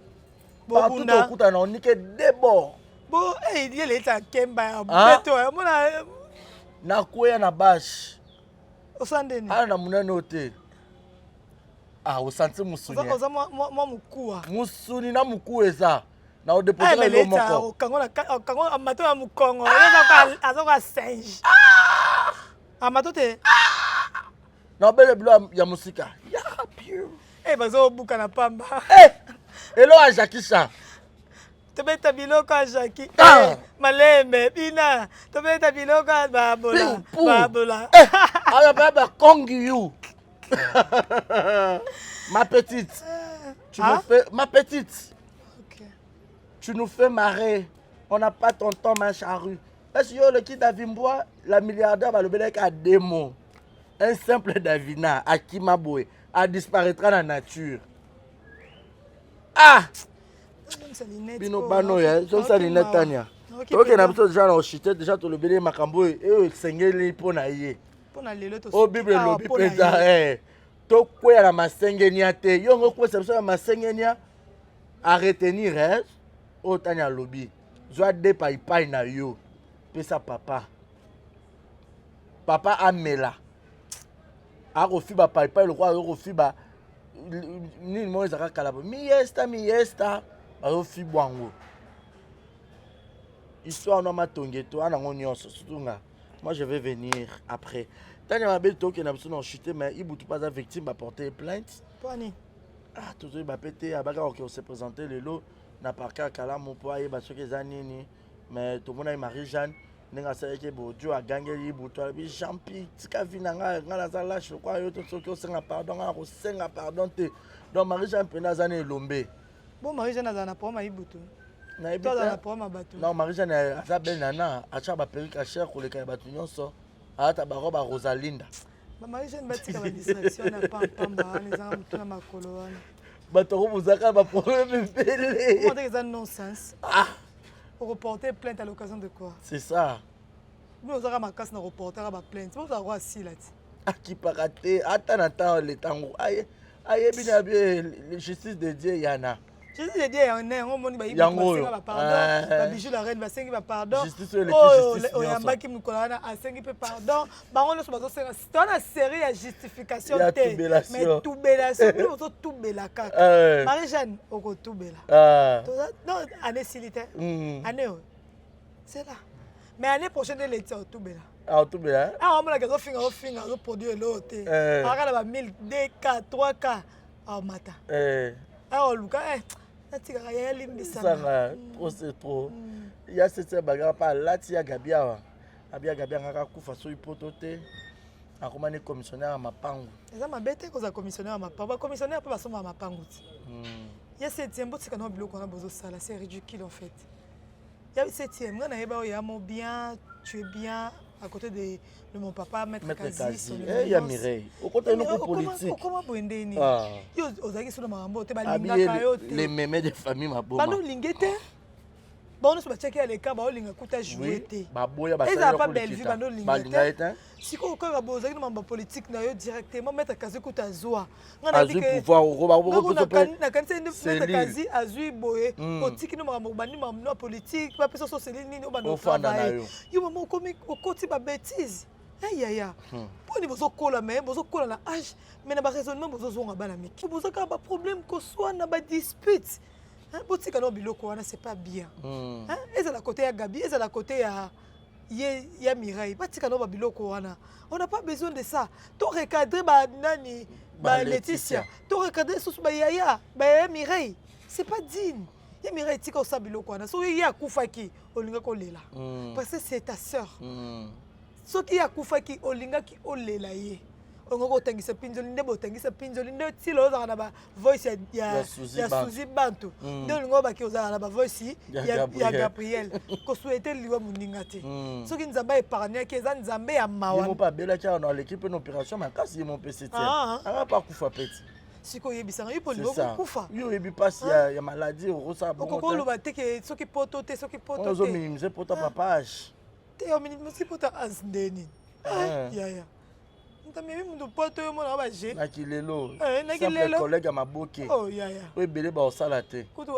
Partout au coup on nique débord. Bon, eh, il y a les gens qui aiment bien. Na kuya na bash. Osandeni. Ah na munene ote. Ah osanti musuni. Oza moi mukua. Musuni na muku eza. Na o déposer le moko. Kango amato ya mukongo. Azoka singe. Amato te. Na bele bilo ya musika. Ya pure. Eh bazo buka na pamba. Eh. Elo a Jakisha. Tobeta biloko ya Jackie. Malembe bina. Tobeta biloko ya babola. Babola. Aya baba kongi you. Ma petite. Tu nous fais ma petite. OK. Tu nous fais marrer. On n'a pas ton temps ma charrue. Est-ce que le kid Davimbois, la milliardaire va le belek à démon. Un simple Davina à Kimaboué a disparaîtra dans la nature. Ah! Bino bano ya, so ça ni netanya. OK na biso déjà na chité déjà to le belé makambo e sengeli pona yé. Pona lelo to. O Bible lobi peza to kwela na masengenia te. Yongo kwesa biso na masengenia à retenir o tanya lobi. Zwa de pai na yo. Pesa papa. Papa amela. A refi ba pai le kwa refi ba ni mo ezaka kala. Mi esta. Arofi bwango. Histoire no matongeto ana ngonyoso sutunga. Moi je vais venir après. Tanya mabeto qui n'a besoin de chuter mais il boutou pas la victime va porter plainte. Poni. Ah tout ça va péter abaga on s'est présenté le lot na parka kala mon poids et ba soki zanini mais tout le monde a Marie-Jeanne nenga sa ke bojo a gangeli boutou bi champi tika vinanga ngala za lâche quoi yo to soki o senga pardon a ko senga pardon te. Donc Marie-Jeanne pena zane lombe. Bon, Marie-Jeanne a un problème à Ibutu. Non, Marie-Jeanne a belle nana, a chaba perruque à cher pour les cabanes nyonso. A ta baroba Rosalinda. Marie-Jeanne bâtit comme distraction na pamba les gens tout na makolo wana. Batoro buzaka ba problème belé. Comment dire ça nonsense? Ah. Pour reporter plainte à l'occasion de quoi? C'est ça. Nous on aura ma casse na reporter à ba plainte. Vous avez droit si là. Ah qui paraté, attends le tango. Aye bien la justice de Dieu yana. Je dis dire on est on moni ba ibu ba pardon ba bijou la reine ba sengi ba pardon oh yamba ki mukolana a sengi pe pardon ba on so bazo senga c'est une série ya justification té mais tout belation nous so tout belaka Marie-Jeanne oko tout bela non année silité année c'est là mais année prochaine elle est tout bela tout bela on m'a que finga zo produire l'autre akala ba 1000 2K 3K au matin ah luka trop c'est trop. Il y a cette bagarre pas là tia Gabia. Abia Gabia ngaka kufa so ipotote. Akomane commissionnaire à Mapangu. Eza mabete ko za commissionnaire à Mapangu. Commissionnaire peut basoma à Mapangu. Il y a 7e bout sikana biloko na bozo sala, c'est ridicule en fait. Il y a 7e ngana yeba ya mo bien, tu es bien à côté de mon papa maître Kazi. Il y a Mireille. Au côté de nos politiques. Comment bondeni? Yo ozaki sur marambo te ba lingaka yo te. Les mémés de famille ma bomba. Ba no lingete. Bon, nous sommes checkés à l'écart, on a écouté jouer. Oui. Et ça n'a pas belle vie, si on a besoin de politique, directement mettre à Kazi Kouta Zoa. On a dit que pouvoir politique, pas personne socialiste ni au travail. Yo maman comme au côté ba bêtise. Aïe. Pour ni bozo kola mais bozo kola na âge, mais na ba raisonnement bozo zonga bana miki. Bozo ka ba problème ko soit na ba dispute. Hein, botika no biloko wana c'est pas bien. Hein, et c'est la côté ya Gabi, et c'est la côté ya Mireille. Botika no ba biloko wana. On n'a pas besoin de ça. To recadrer ba nani ba Laetitia. To recadrer sous ba Yaya, ba Mireille. C'est pas digne. Ya Mireille tika osa biloko wana. So ya kufaki olinga ko lela. Parce que c'est ta sœur. So ki ya kufaki olinga ki olela ye. On go tangisa pinzoli ndebo tangisa pinzoli ndo tilo za na ba voice ya Suzy Bantu ndo ngo ba ki oza na ba voice ya Gabriel ko souhaiter liwa muninga te soki nzamba épargner ki za nzambe ya mawa mo pa bela cha na l'équipe en opération makasi mon PCT a pas kufa petit siko yebisanga yo poli kufa yo yebi passe ya maladie rosa bon ko lo ba te ke soki poto te on zo minimiser poto papage te o minimiser poto asndeni ya Mimi mundo poto yo mona ba je. Na kilelo. Na kilelo. Collègue à Maboke. Oh ya. Oui belé ba osala te. Kutu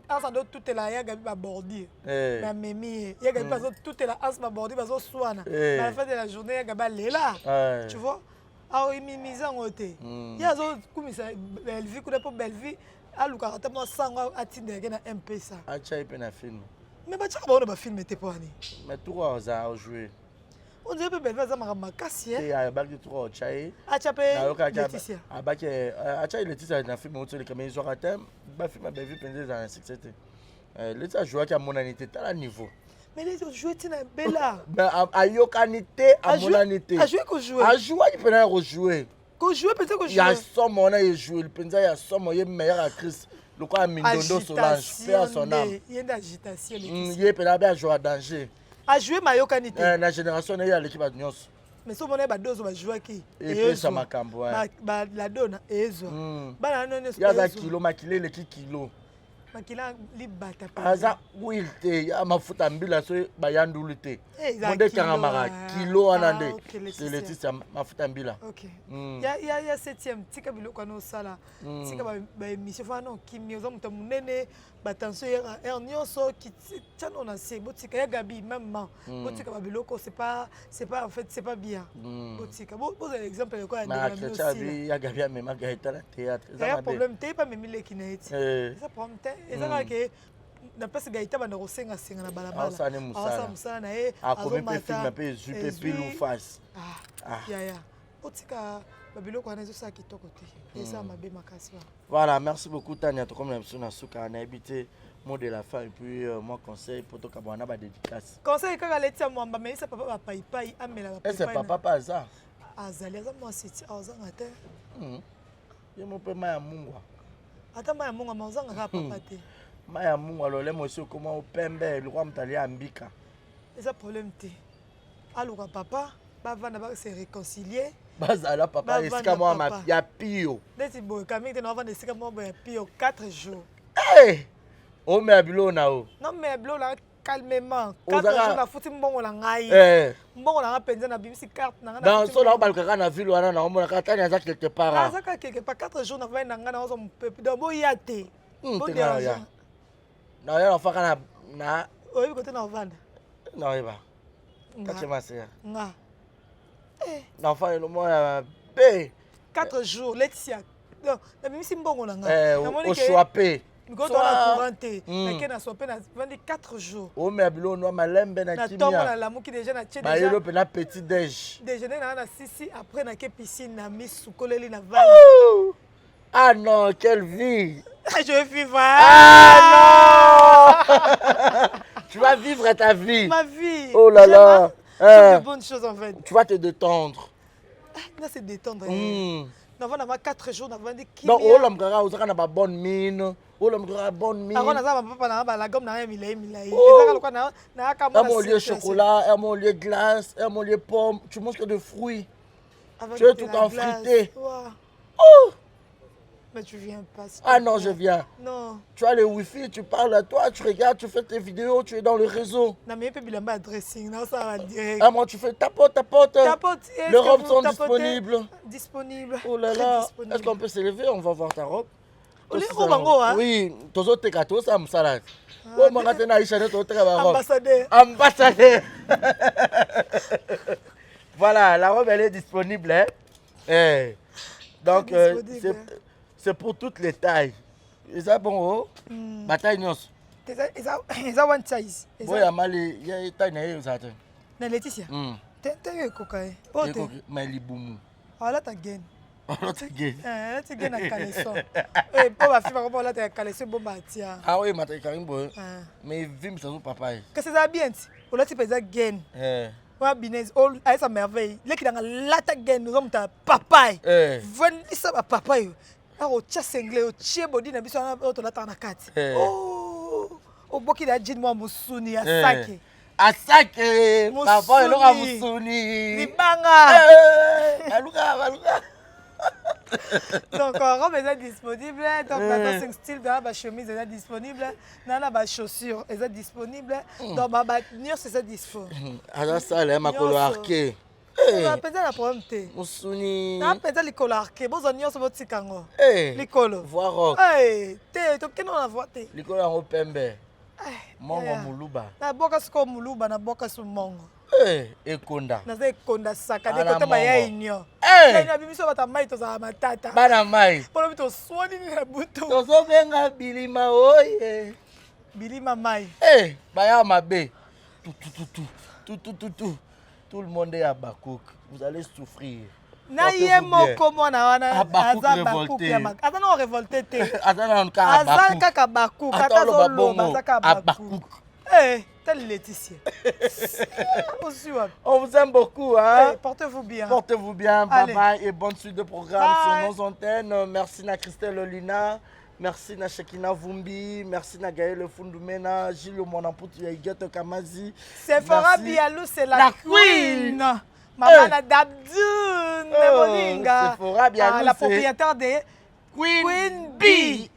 asa do tout la ya gabi ba bordi. Na memi ya gabi ba tout la as ba bordi ba zo swana. À la fin de la journée ya gabi lela. Tu vois? Ah oui mimisa ngote. Ya zo kumisa belle vie kuna po belle vie aluka ata mo sango atinde ke na MP ça. Acha ipe na film. Mais ba tshaka ba ba film te po ani. Mais toi za jouer. On dirait que Belva a makasi hein. Et à baki trop chai. Achape Laetitia. À baki acha Laetitia na film autre les mais ils ont raté ba film ba vu penser dans succès. Laetitia joue à monanité à niveau. Mais les autres jouent tina bella. Ben à yokanité à monanité. À jouer que jouer. À jouer il peut rejouer. Que jouer peut-être que jouer. Il y a somme on a joué il pense il y a somme il est meilleure actrice. Le quoi Mindondo Solange paix à son âme. Il y a d'agitation il est peut bien jouer à danger. A jouer mayokanité. La génération est à l'équipe à Nyos. Mais si on a ba dozo ba jouer qui. Et puis ça m'a cambo. Ba la dona ezo. Ba na non. Il y a des kilos makilé les kilos. Makila li bata pa. Aza wilte ya mafuta mbila so ba yandulite. Monde karamara kilo anande. C'est Laetitia mafuta mbila. OK. Ya 7e tika biloko no sala. Tika ba émission fa non kimio zo muta munene ba tension ya nyonso ki tano na se botika ya Gabi même botika ba biloko c'est pas en fait c'est pas bien. Botika bo exemple quoi na aussi. Ya Gabi même gaita la théâtre. Il y a problème t'es pas même les kineti. Ça problème et ça que na pesa gaita bana kosenga senga na balabala. Asa musana na e azomata film pe jupe pile ou face. Ya botika babiloko wana ezosa kitoko te eza mabe makasi. Voilà, merci beaucoup Tania to comme l'impression na suka na habité mot de la fin et puis moi conseil pour to kabana ba dédicace. Conseil kaka Laetitia mwamba mais ça papa ba pai amela ba pai. C'est papa pas ça. Azali aza moi siti azanga te. Ye mo pe maya mungwa. Ata maya mungwa mazanga ka papa te. Maya mungwa lo le monsieur comment pembe le roi mtali ambika. Eza problème te. Aluka papa ba vana ba se réconcilier. Bazala papa esika moi ma ya pio. Desi boy kamik te no vana esika moi ya pio 4 jours. Eh! O me abilo na o. Non mais abilo la calmement. 4 jours na futi mbongo la ngai. Mbongo la penza na bimisi carte na. Dans so la ba ka na ville wana na omona ka tanya za quelque part. Za ka quelque part 4 jours na va na ngana ozo mpepe do bo yate. Bo ya. Na ya fa kana na. Oyi ko te na vanda. Na oyi ba. Kachema se. Nga. L'enfant est le moins B. 4 jours, Laetitia. Non, même si mbongo nanga. Au choipé. Quand on a couranté, mais na soipé na 24 jours. O me abilo no malembe na kimia. Na tombo na lamu qui déjà na tché déjà. Ba yelo pe na petit déj. Déjeuner na sisi après na ke piscine na misu koleli na val. Ah non, quelle vie. Je vais vivre. Ah non. Tu vas vivre ta vie. Ma vie. Oh là là. C'est de bonnes choses en fait. Tu vas te détendre. Là c'est détendre. Nous avons 4 jours, nous avons dit qui. Donc, on a une bonne mine. On a une bonne mine. On a la gomme, on a un lieu chocolat, un lieu glace, un lieu pomme. Tu manges que des fruits. Tu es tout en frité. Mais tu viens pas. Ah non, je viens. Non. Tu as le wifi, tu parles à toi, tu regardes, tu fais tes vidéos, tu es dans le réseau. Non, mais il y a un dressing. Non, ça va direct. Ah, moi, tu fais tapote. Tapote. Les robes sont disponibles. Disponibles. Oh là là. Est-ce qu'on peut s'élever? On va voir ta robe. Les robes en haut, hein? Oui. Tous autres gâteaux, ça me salade. Oh, mon gâteau, Ambassadeur. Ambassadeur. Voilà, la robe, elle est disponible. Hein? Donc, c'est pour toutes les tailles. Et ça, bon, oh? Bataille, non? Ils ont one size. Oui, il y a une taille. Na Laetitia. T'es eu coca. Mais il est boum. Ah là, t'as gagné. Là, t'as gagné. Là, tu gagnes à caleçon. Eh, pour ma fille, par rapport à là, t'as caleçon, bon, bah, tiens. Ah oui, mais Karim, mais vim, ça nous papa. Qu'est-ce que ça bien? Ou là, tu peux dire gain. Ouais, binez, all, à sa merveille. Là, qui dans la ta gain, nous sommes ta papa. Venez, ça va papa. Ah, au tcha senglé, au tché body, n'a besoin d'autre la tanakati. Oh, au boki da jean, moi, moussouni, à sac. À sac, papa, il aura moussouni. Libanga. Aluka. Donc, robe est disponible. Donc, maintenant, c'est style de la chemise est disponible. La chaussure est disponible. Donc, ma tenue, c'est disponible. Alors, ça, elle m'a coloré. On a peut-être la problème. Moussouni. On a peut-être les colorés. Bon, on y a ce petit kango. Les colos. Voir rock. T'es, tu peux en voir. Les colos en pembe. Mongo muluba. Na boka suko muluba, na boka su mongo. Ekonda. Na ze ekonda saka de kote ba ya inyo. Na bimiso bata mai to za matata. Bana mai. Polo bito swani ni na buto. Tozo benga bilima oye. Bilima mai. Baya mabe. Tout le monde est à Bakouk. Vous allez souffrir. Na ye moko mwana wana aza Bakouk ya mak. Ata no révolté te. Ata na nka Bakouk. Aza kaka Bakouk. Ata zo loba aza kaka Bakouk. Telle Laetitia. On vous aime beaucoup. Hein? Portez-vous bien. Portez-vous bien. Bye bye et bonne suite de programme sur nos antennes. Merci à Christelle Olina. Merci à Shekina Vumbi. Merci à Gaël Fundumena. Gilles Monamputu Yaïgette Kamazi. Sephora Bialou, c'est la queen. Maman Dabdoun. Sephora Bialou, la propriétaire de Queen Bee.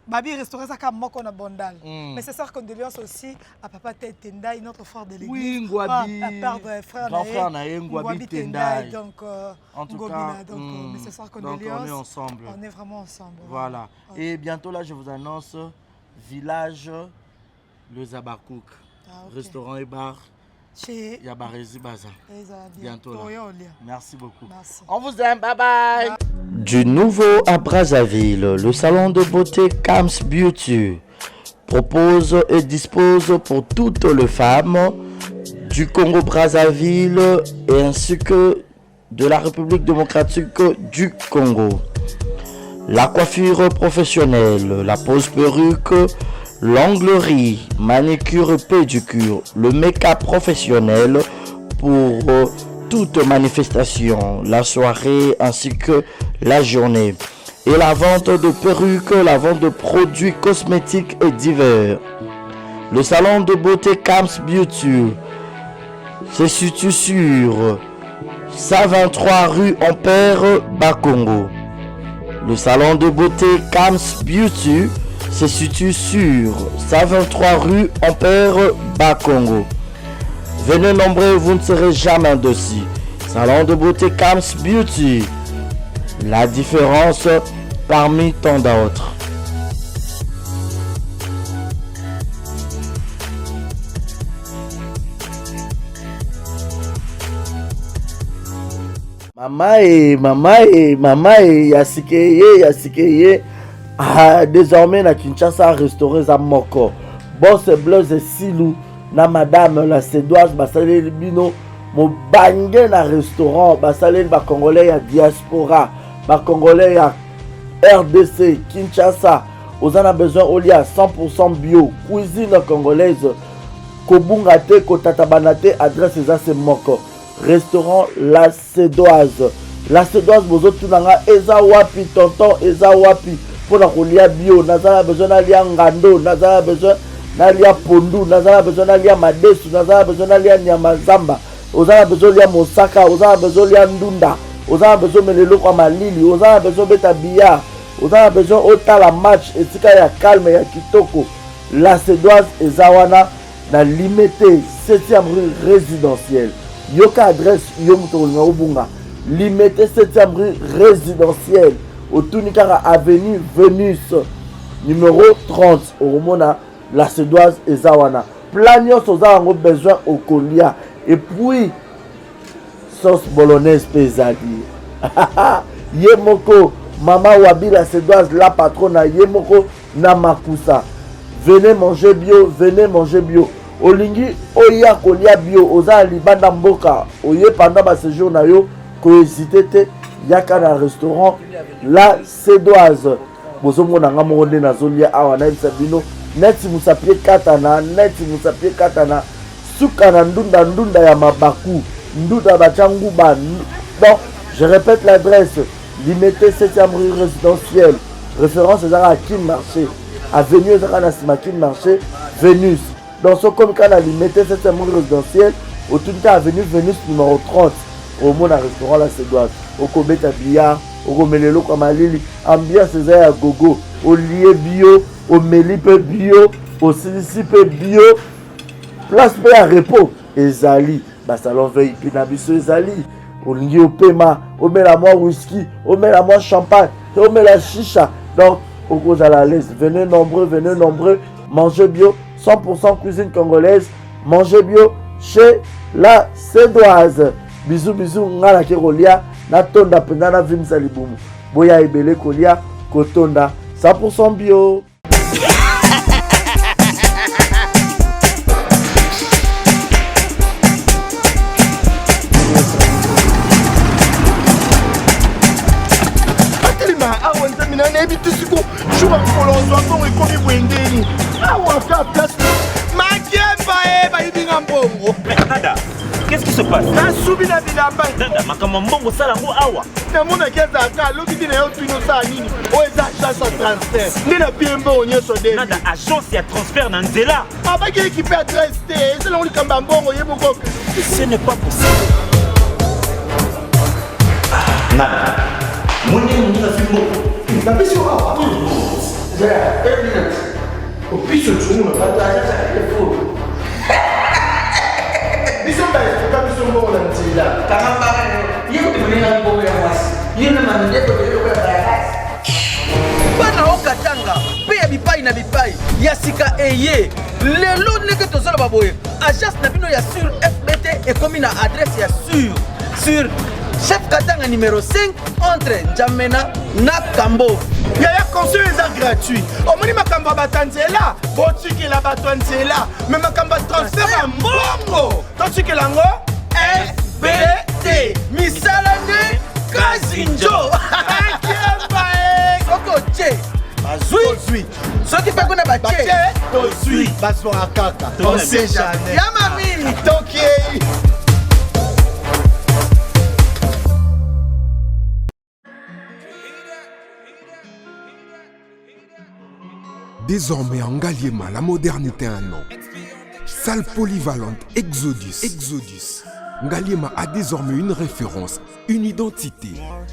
Babi restaurait ça comme moi qu'on a bondal. Mais c'est ça qu'on condoléance aussi à papa Tendai, notre frère de l'église. Oui, Ngwabi. À part de frère grand frère Naé, Ngwabi Tendai. Donc, en tout cas, mais c'est ça qu'on condoléance. On est ensemble. On est vraiment ensemble. Voilà. Et bientôt là, je vous annonce village le Zabakouk. Restaurant et bar. Yabarezi Baza. Bientôt là. Merci beaucoup. Merci. On vous aime. Bye bye. Du nouveau à Brazzaville, le salon de beauté Kams Beauty propose et dispose pour toutes les femmes du Congo Brazzaville et ainsi que de la République démocratique du Congo. La coiffure professionnelle, la pose perruque, l'onglerie, manicure et pédicure, le make-up professionnel pour toute manifestation, la soirée ainsi que la journée. Et la vente de perruques, la vente de produits cosmétiques et divers. Le salon de beauté Kams Beauty se situe sur 123 rue Ampère Bakongo. Le salon de beauté Kams Beauty se situe sur 123 rue Ampère Bakongo. Venez nombreux, vous ne serez jamais dessus. Salon de beauté Kams Beauty. La différence parmi tant d'autres. Mama Yasikeye. Désormais, na Kinshasa a restauré sa moko. Boss Blaise Silou. Na madame la Cédoise, basalé bino. Mo bangé na restaurant. Basalé ba Congolais ya diaspora. Ba Congolais ya RDC, Kinshasa. Vous en avez besoin au lit à 100% bio. Cuisine congolaise. Kobunga te, kotatabana te, adresse c'est moko. Restaurant La Cédoise. La Cédoise, bozo tunanga, eza wapi, tonton, eza wapi. Pour la kolia bio, nazala besoin d'alia ngando, nazala besoin d'alia pondu, nazala besoin d'alia madesu, nazala besoin d'alia nyamazamba, ozala besoin d'alia mosaka, ozala besoin d'alia ndunda, ozala besoin melelo kwa malili, ozala besoin beta bia, Vous avez besoin autant la match et tika ya calme ya kitoko. La Cédoise et Zawana na limité 7e rue résidentielle. Yoka adresse Yomuto Obunga. Limité 7e rue résidentielle. Au Tunikara avenue Vénus. Numéro 30. Au Romona, la Cédoise et Zawana. Planios aux avons besoin au Kolia. Et puis, sauce bolognaise pesadi. Yemoko, Mama Wabi, la Cédoise, la patronne, Yemoko, Namakusa. Venez manger bio, venez manger bio. Olingi, Oya, Kolia bio, Oza, Libanda Mboka. Oye, pendant ma séjour, na yo, hésité, Yaka na restaurant, la Cédoise. Bozomo na ngamonde na zolia awana Sabino. Neti musapie katana, neti musapie katana. Suka na ndunda ya mabaku. Ndunda bachangu ba. Donc, je répète l'adresse. Limité 7e rue résidentielle. Référence à Kin Marché. Avenue Zakanasima Kin Marché. Vénus. Dans ce comique, on a limité 7e rue résidentielle. Au tout cas, avenue Vénus numéro 30. Au monde à restaurant la Cédoise. Au Kobeta Billard. Au Gomelelo Kamalili. Ambiance Zaya Gogo. Au lié bio. Au Melipe bio. Au Silicipe bio. Place B à repos. Ezali. Salon veille. Pinabiso Ezali. Au lié au paiement. Au met la moi whisky. Au met la moi champagne. Au met la chicha. Donc, au cause à la laisse. Venez nombreux. Mangez bio. 100% cuisine congolaise. Mangez bio chez la Cédoise. Bisous, ngala ke kolia. Na tonda penda na vimsa libumu. Boya ebele kolia. Kotonda. 100% bio. Nada, qu'est-ce qui se passe? Nada, makamambongo salango awa. Nada, agence ya transfert na nzela. Ce n'est pas possible. Nada. Bana okatanga pe ya bipai na bipai ya sika eye lelo ndenge tozala baboye agence na bino ya sur FBT ekomi na adresse ya sur chef katanga numéro 5 entre Njamena na Kambo. Yaya conseil est gratuit. Omoni makamba batanzela, botiki la batanzela, mais makamba transfert à mbongo. Totiki lango FBT. Misalane Kazinjo. Koko che. Bazui. Soki pe kona bache. Tozui. Baso akaka. On sait jamais. Yamami. Toki. Désormais en Ngaliema, la modernité a un nom. Salle polyvalente Exodus. Ngaliema a désormais une référence, une identité.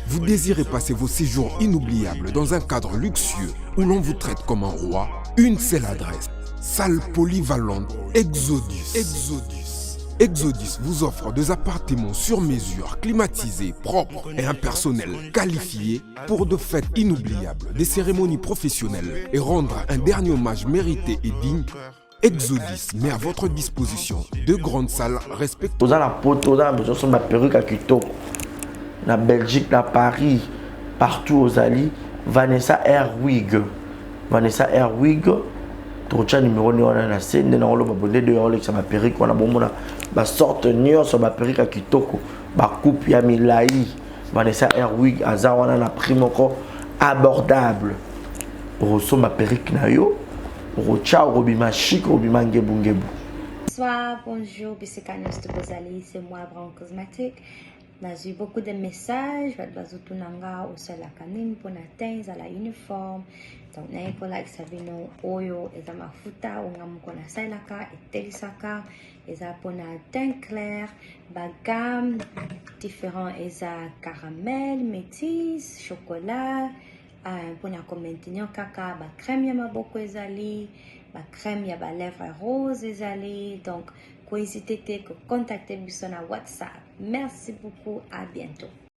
Vous désirez passer vos séjours inoubliables dans un cadre luxueux où l'on vous traite comme un roi? Une seule adresse. Salle polyvalente Exodus. Exodus vous offre des appartements sur mesure, climatisés, propres et un personnel qualifié pour de fêtes inoubliables, des cérémonies professionnelles et rendre un dernier hommage mérité et digne. Exodus met à votre disposition deux grandes salles respectueuses. Dans la poto, dans la perruque à Kitoko, na Belgique, na Paris, partout aux alliés, Vanessa Airwig. Trocha numéro ni wana na scène na olo babonde de olo ça ma perruque wana bomona ba sorte nyo sur ma perruque à Kitoko ba coupe ya milai Vanessa Airwig aza wana na prix moko abordable reço ma perruque na yo rocha robima chic robima ngebu. Bonsoir, bonjour, Bissekanos de Bozali, c'est moi, Brown Cosmétique. J'ai eu beaucoup de messages, Bazutunanga, au sol la canine, pour atteindre à la uniforme. Donc, n'a pas like Sabino, Oyo, et à ma futa, ou n'a pas la sailaka, et telisaka, et à pour teint clair, bagam, différents, et à caramel, métis, chocolat, pour na maintenir kaka ba crème ya maboko ezali, ba crème ya ba lèvres rose ezali. Donc ko hésiter te ko contacter biso na WhatsApp. Merci beaucoup, à bientôt.